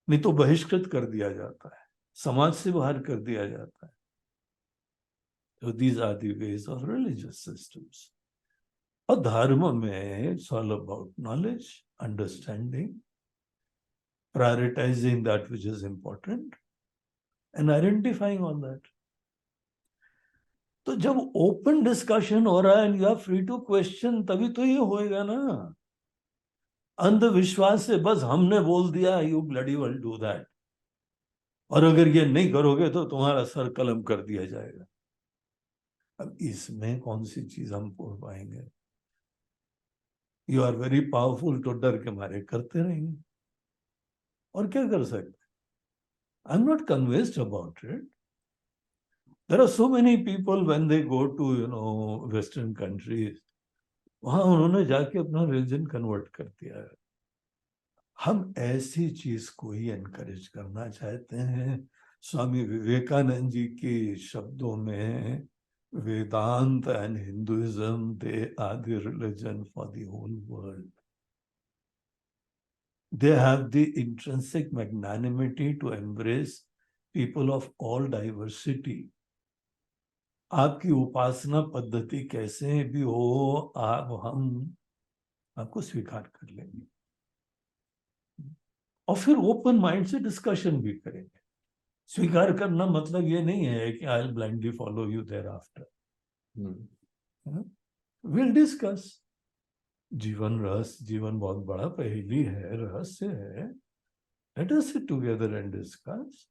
नहीं तो बहिष्कृत कर दिया जाता है, समाज से बाहर कर दिया जाता है। So these are the ways of religious systems. और धर्म में it's all about knowledge, understanding, prioritizing that which is important, and identifying on that. तो जब ओपन डिस्कशन हो रहा है and you are free to question, तभी तो ये होएगा ना। अंधविश्वास से बस हमने बोल दिया you bloody will do that, और अगर ये नहीं करोगे तो तुम्हारा सर कलम कर दिया जाएगा। अब इसमें कौन सी चीज हम पढ़ पाएंगे? यू आर वेरी पावरफुल, तो डर के मारे करते रहेंगे, और क्या कर सकते? I am not convinced about it. There are so many people when they go to western countries, वहां उन्होंने जाके अपना रिलीजन कन्वर्ट कर दिया है। हम ऐसी चीज को ही एनकरेज करना चाहते हैं। स्वामी विवेकानंद जी के शब्दों में, Vedanta and Hinduism they are the religion for the whole world. They have the intrinsic magnanimity to embrace people of all diversity. आपकी उपासना पद्धति कैसे भी हो, हम आपको स्वीकार कर लेंगे और फिर ओपन माइंड से डिस्कशन भी करेंगे. स्वीकार करना मतलब ये नहीं है कि I will blindly follow you thereafter. Will discuss. जीवन रहस्य, जीवन बहुत बड़ा पहेली है, रहस्य है. Let us sit together and discuss.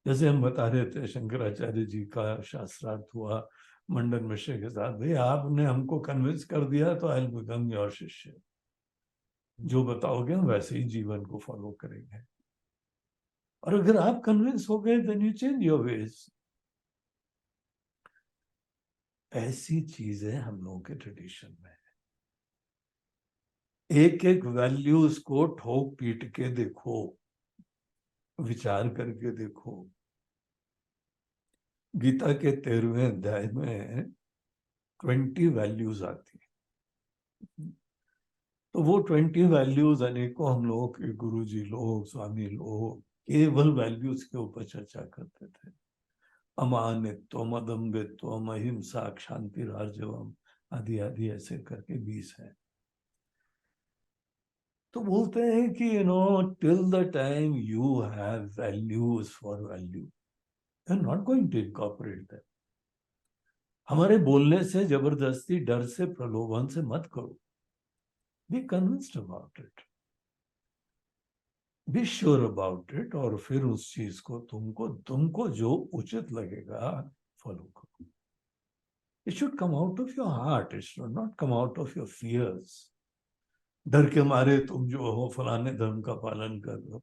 जैसे हम बता रहे थे, शंकराचार्य जी का शास्त्रार्थ हुआ मंडन मिश्र के साथ. भाई आपने हमको कन्विंस कर दिया तो आई विल बिकम योर शिष्य. जो बताओगे हम वैसे ही जीवन को फॉलो करेंगे. और अगर आप कन्विंस हो गए then you change your ways. ऐसी चीजें हम लोगों के ट्रेडिशन में है. एक एक वैल्यूज को ठोक पीट के देखो, विचार करके देखो. गीता के 13वें अध्याय में 20 वैल्यूज आती है. तो वो 20 वैल्यूज अनेकों हम लोग के गुरुजी लोग, स्वामी लोग केवल वैल्यूज के ऊपर चर्चा करते थे. अमानित्वम, अदम्भित्वम, अहिंसा, शांति, राजवम आदि आदि ऐसे करके 20 है. तो बोलते हैं कि till the time you have values for value, you are not going to incorporate that. हमारे बोलने से जबरदस्ती, डर से, प्रलोभन से मत करो. Be convinced about it, be sure about it, और फिर उस चीज को तुमको जो उचित लगेगा फॉलो करो. It should come out of your heart, it should not come out of your fears. डर के मारे तुम जो हो फलाने धर्म का पालन कर लो,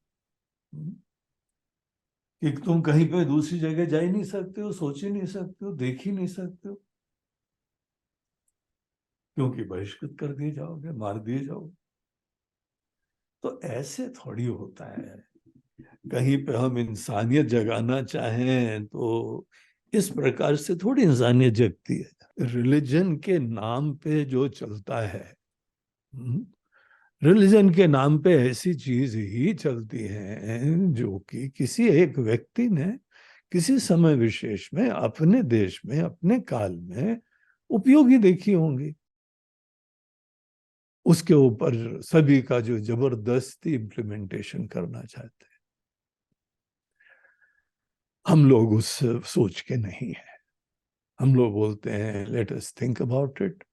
कि तुम कहीं पे दूसरी जगह जा ही नहीं सकते हो, सोच ही नहीं सकते हो, देख ही नहीं सकते हो, क्योंकि बहिष्कृत कर दिए जाओगे, मार दिए जाओगे. तो ऐसे थोड़ी होता है. कहीं पे हम इंसानियत जगाना चाहें तो इस प्रकार से थोड़ी इंसानियत जगती है. रिलीजन के नाम पे जो चलता है, रिलीजन के नाम पे ऐसी चीज ही चलती है जो कि किसी एक व्यक्ति ने किसी समय विशेष में अपने देश में, अपने काल में उपयोगी देखी होंगी. उसके ऊपर सभी का जो जबरदस्ती इम्प्लीमेंटेशन करना चाहते हैं. हम लोग उस सोच के नहीं है. हम लोग बोलते हैं let us think about it.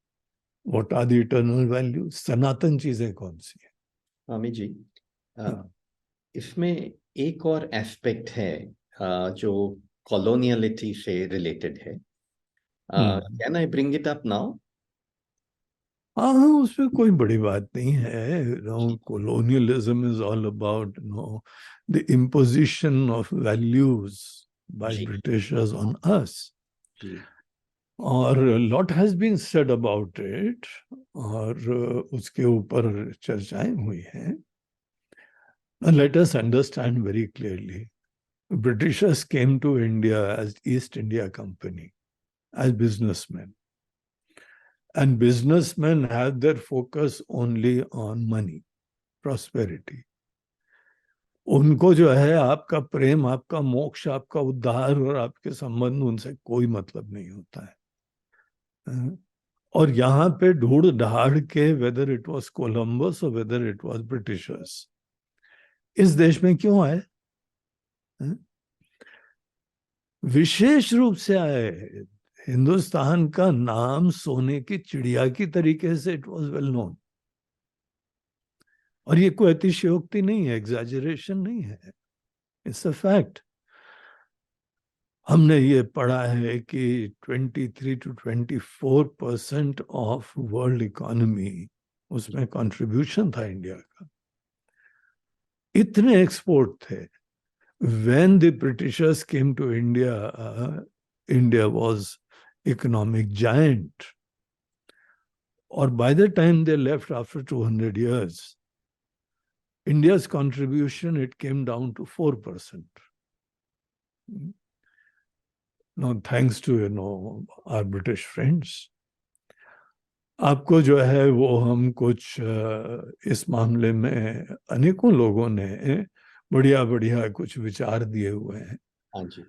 What are the eternal values? सनातन चीजें कौन सी है? स्वामी जी, इसमें एक और एस्पेक्ट है जो कॉलोनियलिटी से रिलेटेड है. Can I bring it up now? हाँ, उसमें कोई बड़ी बात नहीं है. colonialism is all about the imposition of values by ji. Britishers on us. जी. और lot has been said about it, और उसके ऊपर चर्चाएं हुई हैं. Let us understand very clearly. Britishers came to India as East India Company, as businessmen. And businessmen have their focus only on money, prosperity. उनको जो है आपका प्रेम, आपका मोक्ष, आपका उद्धार और आपके संबंध, उनसे कोई मतलब नहीं होता है. और यहाँ पे ढूंढ ढाड़ के वेदर इट वाज कोलंबस और वेदर इट वाज ब्रिटिशर्स इस देश में क्यों आए? विशेष रूप से आए. हिंदुस्तान का नाम सोने की चिड़िया की तरीके से इट वाज वेल नोन. और ये कोई अतिशयोक्ति नहीं है, एग्जैजरेशन नहीं है, इट्स अ फैक्ट. हमने ये पढ़ा है कि 23 to 24% ऑफ वर्ल्ड इकोनॉमी उसमें कंट्रीब्यूशन था इंडिया का. इतने एक्सपोर्ट थे. When the Britishers came to India, India was economic giant. Or by the time they left after 200 years, India's contribution, it came down to 4%. Now, thanks to, our British friends. आपको जो है वो हम कुछ इस मामले में अनेकों लोगों ने बढ़िया बढ़िया कुछ विचार दिए हुए हैं. हाँ जी.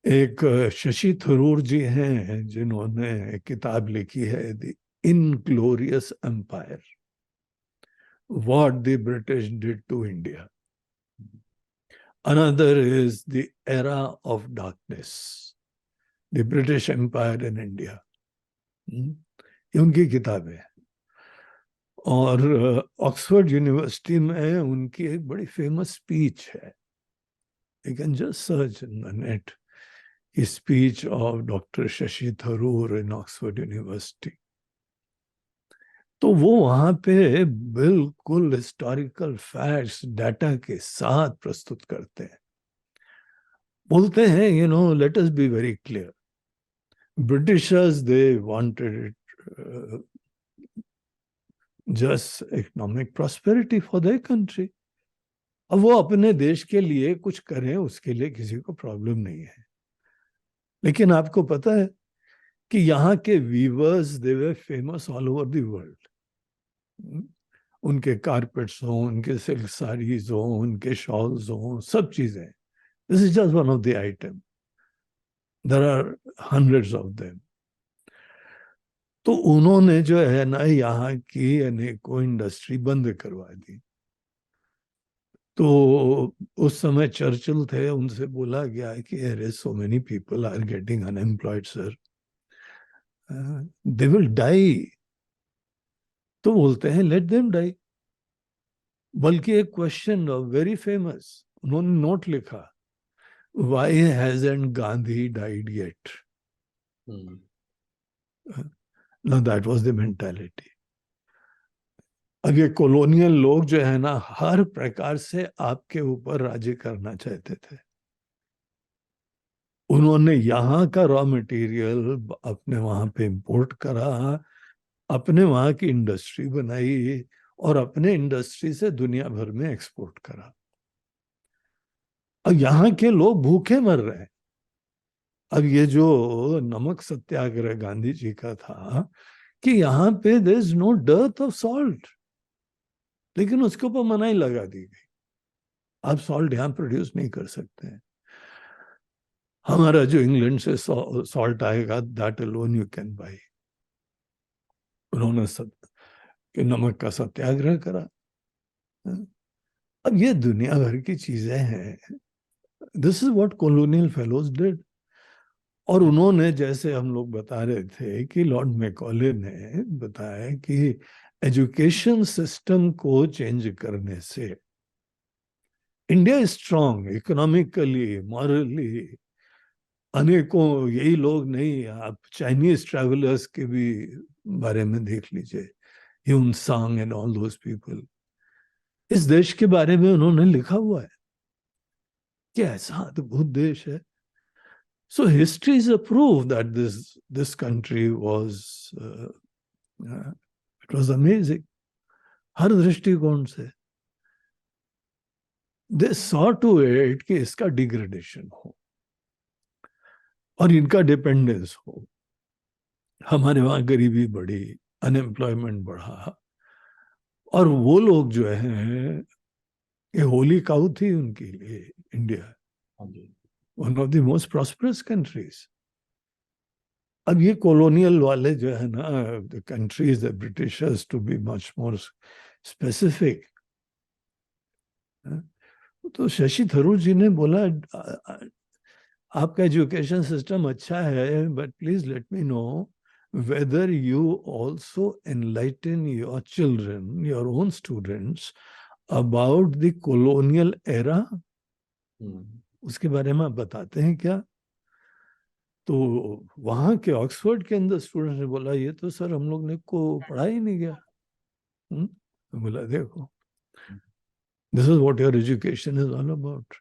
एक शशि थरूर जी हैं जिन्होंने किताब लिखी है the inglorious empire, what the British did to India. Another is the era of darkness, the British empire in India. ये उनकी किताब है. और ऑक्सफोर्ड यूनिवर्सिटी में उनकी एक बड़ी फेमस स्पीच है. You can just search in the net, speech of doctor Shashi Tharoor in Oxford university. तो वो वहां पे बिल्कुल हिस्टोरिकल फैक्ट्स डाटा के साथ प्रस्तुत करते हैं. बोलते हैं, let us be very clear, Britishers they wanted it just economic prosperity for their country. अब वो अपने देश के लिए कुछ करें, उसके लिए किसी को प्रॉब्लम नहीं है. लेकिन आपको पता है कि यहाँ के weavers they were famous all over the world. उनके कारपेट्स हों, उनके सिल्क साड़ीज हों, उनके शॉल्स हों, सब चीजें. This is just one of the item. There are hundreds of them. तो उन्होंने जो है ना यहाँ की अनेकों इंडस्ट्री बंद करवा दी. तो उस समय चर्चिल थे, उनसे बोला गया कि अरे so many people are getting unemployed sir, they will die. तो बोलते हैं लेट देम डाई. बल्कि एक क्वेश्चन वेरी फेमस, उन्होंने नोट लिखा, why hasn't Gandhi died yet. Now that was the mentality. अब ये कॉलोनियल लोग जो है ना हर प्रकार से आपके ऊपर राज्य करना चाहते थे. उन्होंने यहाँ का रॉ मटेरियल अपने वहां पे इंपोर्ट करा, अपने वहां की इंडस्ट्री बनाई और अपने इंडस्ट्री से दुनिया भर में एक्सपोर्ट करा. अब यहाँ के लोग भूखे मर रहे हैं. अब ये जो नमक सत्याग्रह गांधी जी का था कि यहाँ पे there is no dearth of salt, लेकिन उसके ऊपर मनाही लगा दी गई, आप सॉल्ट यहाँ प्रोड्यूस नहीं कर सकते हैं. हमारा जो इंग्लैंड से सॉल्ट आएगा that alone you can buy. उन्होंने कि नमक का सत्याग्रह करा. अब ये दुनिया भर की चीजें हैं. This is what colonial fellows did. और उन्होंने, जैसे हम लोग बता रहे थे कि लॉर्ड मैकॉले ने बताया कि एजुकेशन सिस्टम को चेंज करने से India is strong economically, morally. अनेकों यही लोग नहीं, आप चाइनीज ट्रैवलर्स के भी बारे में देख लीजिए, ह्यून सांग एंड ऑल दोस पीपल. इस देश के बारे में उन्होंने लिखा हुआ है कि ऐसा अद्भुत देश है. So history is a proof that this country was it was amazing. हर दृष्टिकोण से they saw to it कि इसका डिग्रेडेशन हो और इनका डिपेंडेंस हो. हमारे वहां गरीबी बढ़ी, अनएम्प्लॉयमेंट बढ़ा, और वो लोग जो हैं, ये होली काउ थी उनके लिए India, one of the most prosperous countries. अब ये कॉलोनियल वाले जो है ना, the countries, the Britishers to be much more specific. तो शशि थरूर जी ने बोला आपका एजुकेशन सिस्टम अच्छा है, but please let me know whether you also enlighten your children, your own students, about the colonial era. उसके बारे में आप बताते हैं क्या? तो वहां के ऑक्सफोर्ड के अंदर स्टूडेंट ने बोला ये तो सर हम लोग ने को पढ़ा ही नहीं गया. तो बोला देखो, this is what your education is all about.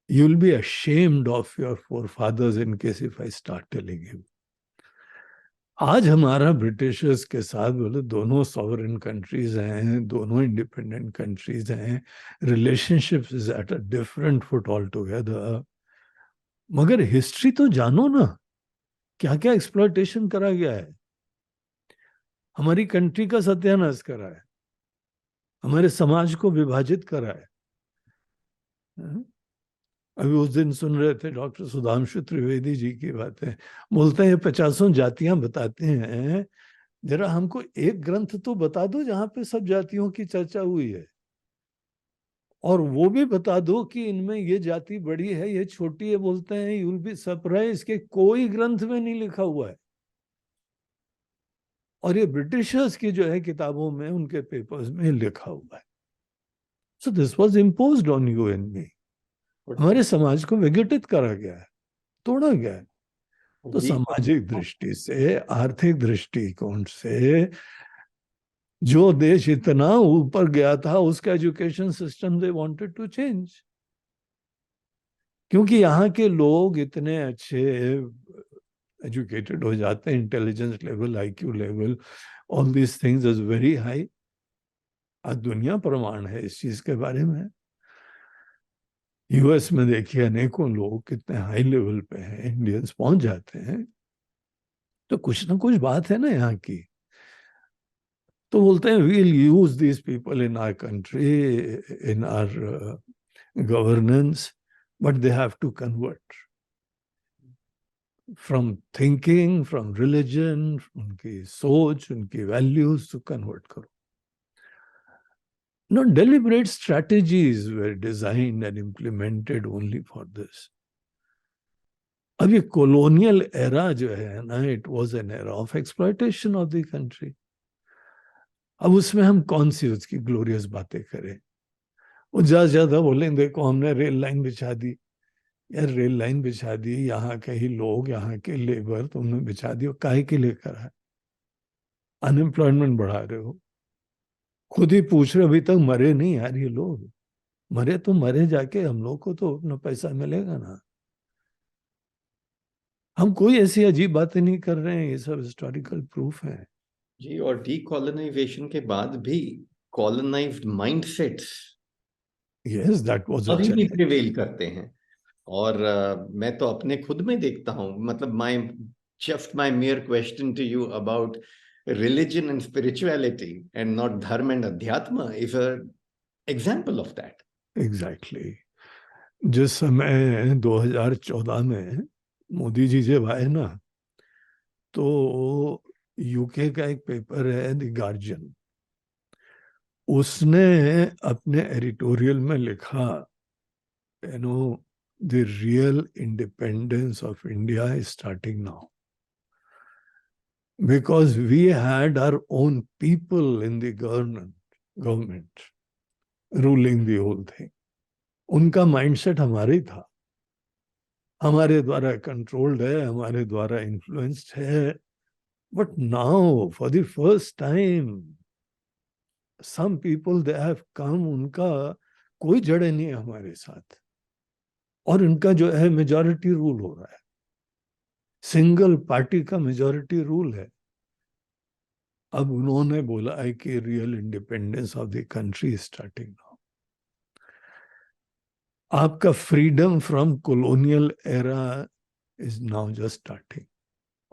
You will be ashamed of your forefathers in case if I start telling you. आज हमारा ब्रिटिशर्स के साथ बोले दोनों सॉवरेन कंट्रीज हैं, दोनों इंडिपेंडेंट कंट्रीज हैं, relationship is at a different foot all together. मगर हिस्ट्री तो जानो ना, क्या क्या एक्सप्लॉयटेशन करा गया है, हमारी कंट्री का सत्यानाश करा है, हमारे समाज को विभाजित करा है। अभी उस दिन सुन रहे थे डॉक्टर सुधांशु त्रिवेदी जी की बातें, बोलते हैं 50 जातियां बताते हैं, जरा हमको एक ग्रंथ तो बता दो जहां पे सब जातियों की चर्चा हुई है, और वो भी बता दो कि इनमें ये जाति बड़ी है ये छोटी है। बोलते हैं यू विल बी सरप्राइज कि कोई ग्रंथ में नहीं लिखा हुआ है। और ये ब्रिटिशर्स की जो है किताबों में, उनके पेपर्स में लिखा हुआ है। So this was imposed on you and me. हमारे समाज को विघटित करा गया है, तोड़ा गया है। तो जी सामाजिक दृष्टि से, आर्थिक दृष्टिकोण से जो देश इतना ऊपर गया था, उसका education system they wanted to change, क्योंकि यहाँ के लोग इतने अच्छे एजुकेटेड हो जाते हैं, intelligence level, IQ level, all these things is very high. आज दुनिया प्रमाण है इस चीज के बारे में। यूएस में देखिए अनेकों लोग कितने हाई लेवल पे हैं, इंडियंस पहुंच जाते हैं। तो कुछ ना कुछ बात है ना यहाँ की। तो बोलते हैं we will use these people in our country, in our governance, but they have to convert from thinking, from religion, उनकी सोच, उनकी वैल्यूज टू कन्वर्ट करो। No, deliberate strategies were designed and implemented only for this. अब ये colonial era जो है ना, it was an era of exploitation of the country. अब उसमें हम कौन सी उसकी ग्लोरियस बातें करें? वो ज्यादा ज्यादा बोले देखो हमने रेल लाइन बिछा दी। यार रेल लाइन बिछा दी, यहाँ के ही लोग, यहाँ के लेबर तुमने बिछा दी, काहे के लिए करा है? अनएम्प्लॉयमेंट बढ़ा रहे हो। खुद ही पूछ रहे, अभी तक मरे नहीं यार ये लोग। मरे तो मरे जाके, हम लोग को तो अपना पैसा मिलेगा ना। हम कोई ऐसी अजीब बातें नहीं कर रहे हैं, ये सब हिस्टोरिकल प्रूफ है। जी, और डीकोलोनाइजेशन के बाद भी colonised mindsets yes, that was a अभी भी चैलेंज। प्रिवेल करते हैं। और मैं तो अपने खुद में देखता हूँ, मतलब my just my mere question to you about religion and spirituality and not dharma and adhyatma is a example of that. Exactly. जिस समय 2014 में मोदी जी जब आए ना, तो यूके का एक पेपर है द गार्जियन, उसने अपने एडिटोरियल में लिखा, you know, the real independence of India is starting now, because we had our own people in the government ruling the whole thing. उनका माइंडसेट हमारे ही था, हमारे द्वारा कंट्रोल्ड है, हमारे द्वारा इन्फ्लुएंस्ड है। But now for the first time some people they have come, उनका कोई जड़े नहीं है हमारे साथ, और उनका जो है मेजॉरिटी रूल हो रहा है, सिंगल पार्टी का मेजॉरिटी रूल है। अब उन्होंने बोला है कि real independence of the country starting now. आपका freedom from colonial era is now just starting.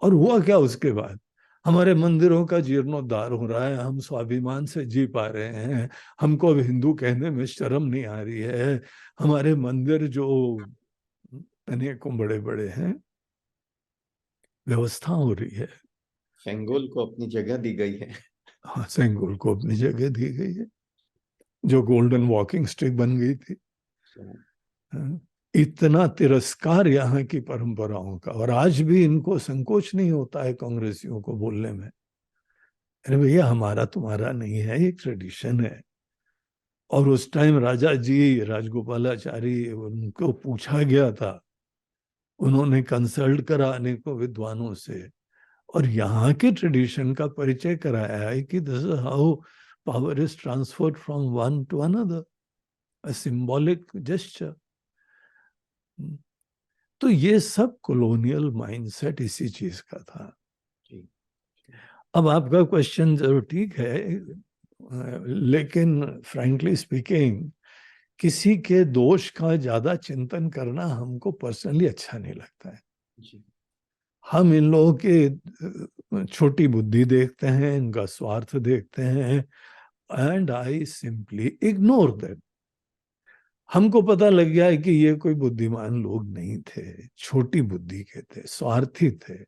और हुआ क्या उसके बाद? हमारे मंदिरों का जीर्णोद्धार हो रहा है, हम स्वाभिमान से जी पा रहे हैं, हमको अब हिंदू कहने में शर्म नहीं आ रही है। हमारे मंदिर जो अनेकों बड़े बड़े हैं, व्यवस्था हो रही है। सेंगोल को अपनी जगह दी गई है। हाँ, सेंगोल को अपनी जगह दी गई है, जो गोल्डन वॉकिंग स्टिक बन गई थी। हाँ, इतना तिरस्कार यहाँ की परंपराओं का, और आज भी इनको संकोच नहीं होता है कांग्रेसियों को बोलने में, अरे भैया हमारा तुम्हारा नहीं है, एक ट्रेडिशन है। और उस टाइम राजा जी राजगोपालाचारी, उनको पूछा गया था, उन्होंने कंसल्ट करा अनेकों विद्वानों से, और यहाँ के ट्रेडिशन का परिचय कराया है कि this is how power is transferred from one two another, a symbolic gesture. तो ये सब कॉलोनियल माइंडसेट इसी चीज का था। जी। अब आपका क्वेश्चन जरूर ठीक है, लेकिन फ्रैंकली स्पीकिंग किसी के दोष का ज्यादा चिंतन करना हमको पर्सनली अच्छा नहीं लगता है। जी। हम इन लोगों के छोटी बुद्धि देखते हैं, इनका स्वार्थ देखते हैं, and I simply ignore that. हमको पता लग गया है कि ये कोई बुद्धिमान लोग नहीं थे, छोटी बुद्धि के थे, स्वार्थी थे।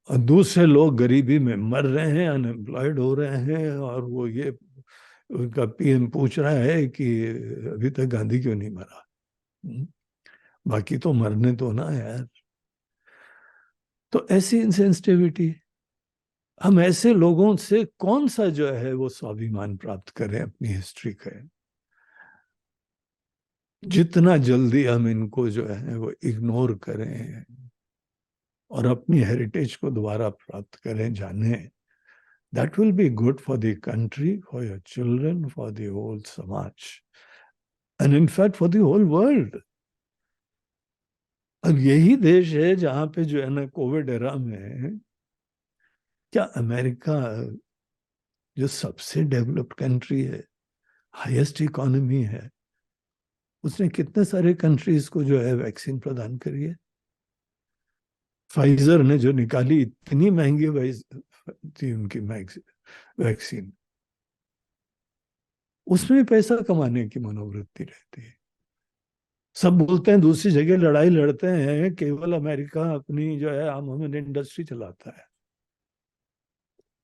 और दूसरे लोग गरीबी में मर रहे हैं, अनएम्प्लॉयड हो रहे हैं, और वो ये उनका पीएम पूछ रहा है कि अभी तक गांधी क्यों नहीं मरा। बाकी तो मरने तो ना यार। तो ऐसी इंसेंसिटिविटी, हम ऐसे लोगों से कौन सा जो है वो स्वाभिमान प्राप्त करें अपनी हिस्ट्री का। जितना जल्दी हम इनको जो है वो इग्नोर करें और अपनी हेरिटेज को दोबारा प्राप्त करें, जाने, that will be good for the country, for your children, for the whole samaj, and in fact for the whole world. अब यही देश है जहां पे जो है ना कोविड एरा में, क्या अमेरिका जो सबसे डेवलप्ड कंट्री है, हाईएस्ट इकोनॉमी है, उसने कितने सारे कंट्रीज को जो है वैक्सीन प्रदान करी है। फाइजर ने जो निकाली, इतनी महंगी थी उनकी वैक्सीन, उसमें पैसा कमाने की मनोवृत्ति रहती है। सब बोलते हैं दूसरी जगह लड़ाई लड़ते हैं, केवल अमेरिका अपनी जो है आर्मामेंट इंडस्ट्री चलाता है।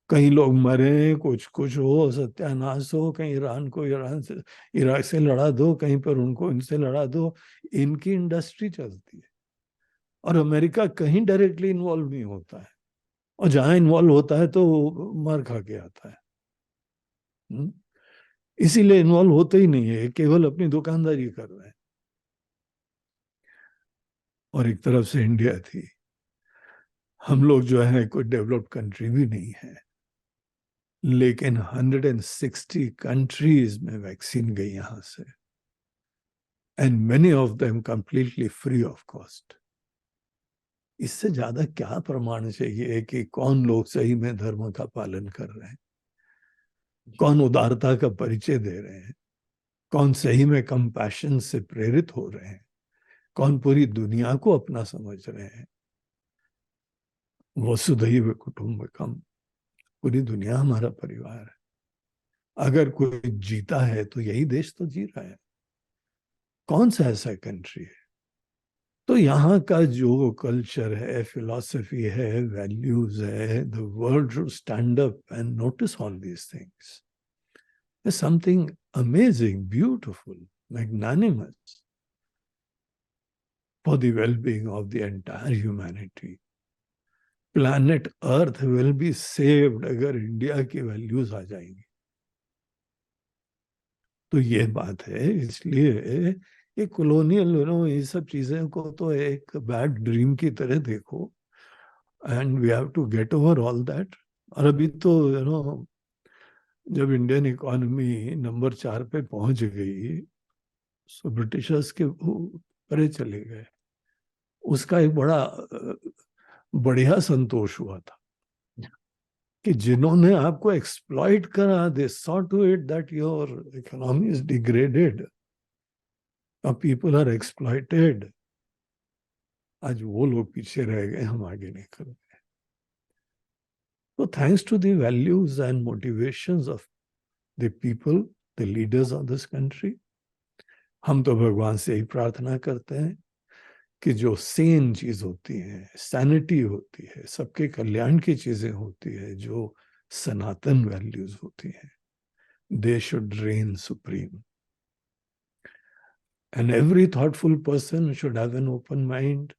कहीं लोग मरे, कुछ कुछ हो, सत्यानाश हो, कहीं ईरान को ईरान से इराक से लड़ा दो, कहीं पर उनको इनसे लड़ा दो, इनकी इंडस्ट्री चलती है। और अमेरिका कहीं डायरेक्टली इन्वॉल्व नहीं होता है, और जहां इन्वॉल्व होता है तो मार खा के आता है। इसीलिए इन्वॉल्व होते ही नहीं है, केवल अपनी दुकानदारी कर रहे हैं। और एक तरफ से इंडिया थी, हम लोग जो है कोई डेवलप्ड कंट्री भी नहीं है, लेकिन 160 कंट्रीज में वैक्सीन गई यहां से, and many of them completely free of cost. इससे ज्यादा क्या प्रमाण चाहिए कि कौन लोग सही में धर्म का पालन कर रहे हैं, कौन उदारता का परिचय दे रहे हैं, कौन सही में कंपैशन से प्रेरित हो रहे हैं, कौन पूरी दुनिया को अपना समझ रहे हैं। वसुधैव कुटुंबकम, पूरी दुनिया हमारा परिवार है। अगर कोई जीता है तो यही देश तो जी रहा है, कौन सा ऐसा कंट्री है। तो यहाँ का जो कल्चर है, फिलॉसफी है, वैल्यूज है, the world should stand up and notice all these things. Something amazing, beautiful, magnanimous for the well-being of the entire humanity. Planet earth will be saved अगर इंडिया की वैल्यूज आ जाएंगी। तो ये बात है, इसलिए ये कॉलोनियल ये सब चीजें को तो एक बैड ड्रीम की तरह देखो, and we have to get over all that. और अभी तो जब इंडियन इकोनॉमी नंबर 4 पे पहुंच गई, सो ब्रिटिशर्स के परे चले गए। उसका एक बड़ा बढ़िया संतोष हुआ था कि जिन्होंने आपको एक्सप्लॉइट करा, they saw to it that your economy is degraded, people are exploited. आज वो लोग पीछे रह गए, हम आगे निकल गए। तो thanks to the values and motivations of the people, the leaders of this country, हम तो भगवान से ही प्रार्थना करते हैं कि जो सेन चीज होती है, सैनिटी होती है, सबके कल्याण की चीजें होती है, जो सनातन वैल्यूज होती हैं, they should rain supreme. And every thoughtful person should have an open mind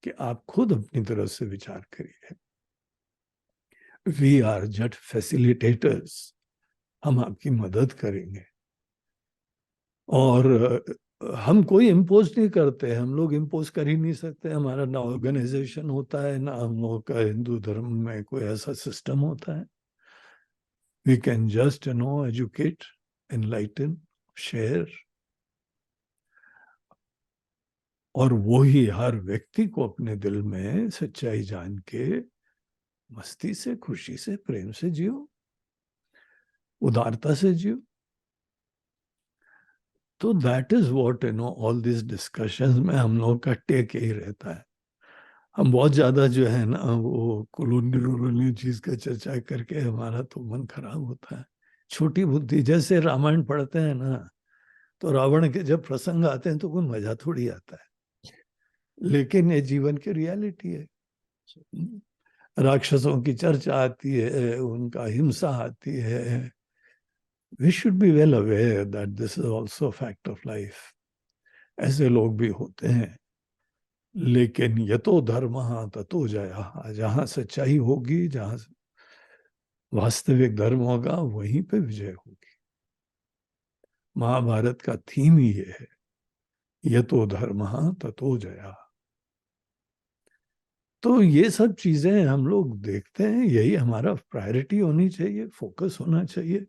कि आप खुद अपनी तरफ से विचार करिए। वी आर जस्ट फैसिलिटेटर्स, हम आपकी मदद करेंगे। और हम कोई इम्पोज नहीं करते, हम लोग इम्पोज कर ही नहीं सकते। हमारा ना ऑर्गेनाइजेशन होता है, ना हम लोग का हिंदू धर्म में कोई ऐसा सिस्टम होता है। We can just educate, enlighten, share, और वो ही हर व्यक्ति को अपने दिल में सच्चाई जान के मस्ती से, खुशी से, प्रेम से जियो, उदारता से जियो। तो that is what all this discussions में हम लोग का टेक यही रहता है। हम बहुत ज्यादा जो है ना वो कॉलोनियल चीज का चर्चा करके हमारा तो मन खराब होता है। छोटी बुद्धि, जैसे रामायण पढ़ते हैं ना, तो रावण के जब प्रसंग आते हैं तो कोई मजा थोड़ी आता है, लेकिन ये जीवन की रियलिटी है। राक्षसों की चर्चा आती है, उनका हिंसा आती है। We should be well aware that this is also fact of life. ऐसे लोग भी होते हैं, लेकिन यतो धर्मः ततो जयः। जहां सच्चाई होगी, जहां वास्तविक धर्म होगा, वहीं पे विजय होगी। महाभारत का थीम ही ये है, यतो धर्मः ततो जयः। तो ये सब चीजें हम लोग देखते हैं, यही हमारा प्रायोरिटी होनी चाहिए, फोकस होना चाहिए।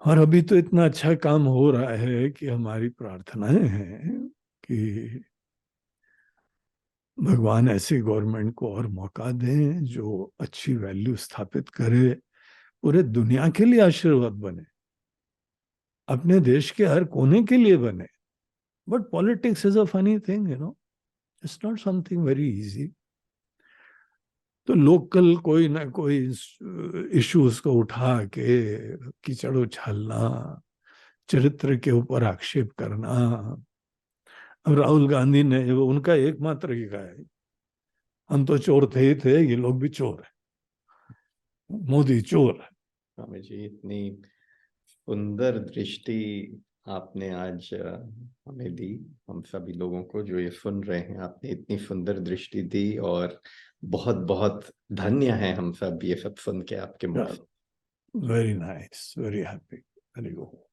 और अभी तो इतना अच्छा काम हो रहा है कि हमारी प्रार्थनाएं हैं कि भगवान ऐसी गवर्नमेंट को और मौका दें जो अच्छी वैल्यू स्थापित करे, पूरे दुनिया के लिए आशीर्वाद बने, अपने देश के हर कोने के लिए बने। But politics is a funny thing, it's not something very easy. तो लोकल कोई ना कोई इश्यूज को उठा के कीचड़ उछालना, चरित्र के ऊपर आक्षेप करना। अब राहुल गांधी ने, वो उनका एकमात्र ही कहा है, हम तो चोर थे ही थे, ये लोग भी चोर है, मोदी चोर है। स्वामी जी, इतनी सुंदर दृष्टि आपने आज हमें दी, हम सभी लोगों को जो ये सुन रहे हैं, आपने इतनी सुंदर दृष्टि दी और बहुत बहुत धन्य है हम सब ये सब सुन के आपके मुख से। Very nice, very happy, very good.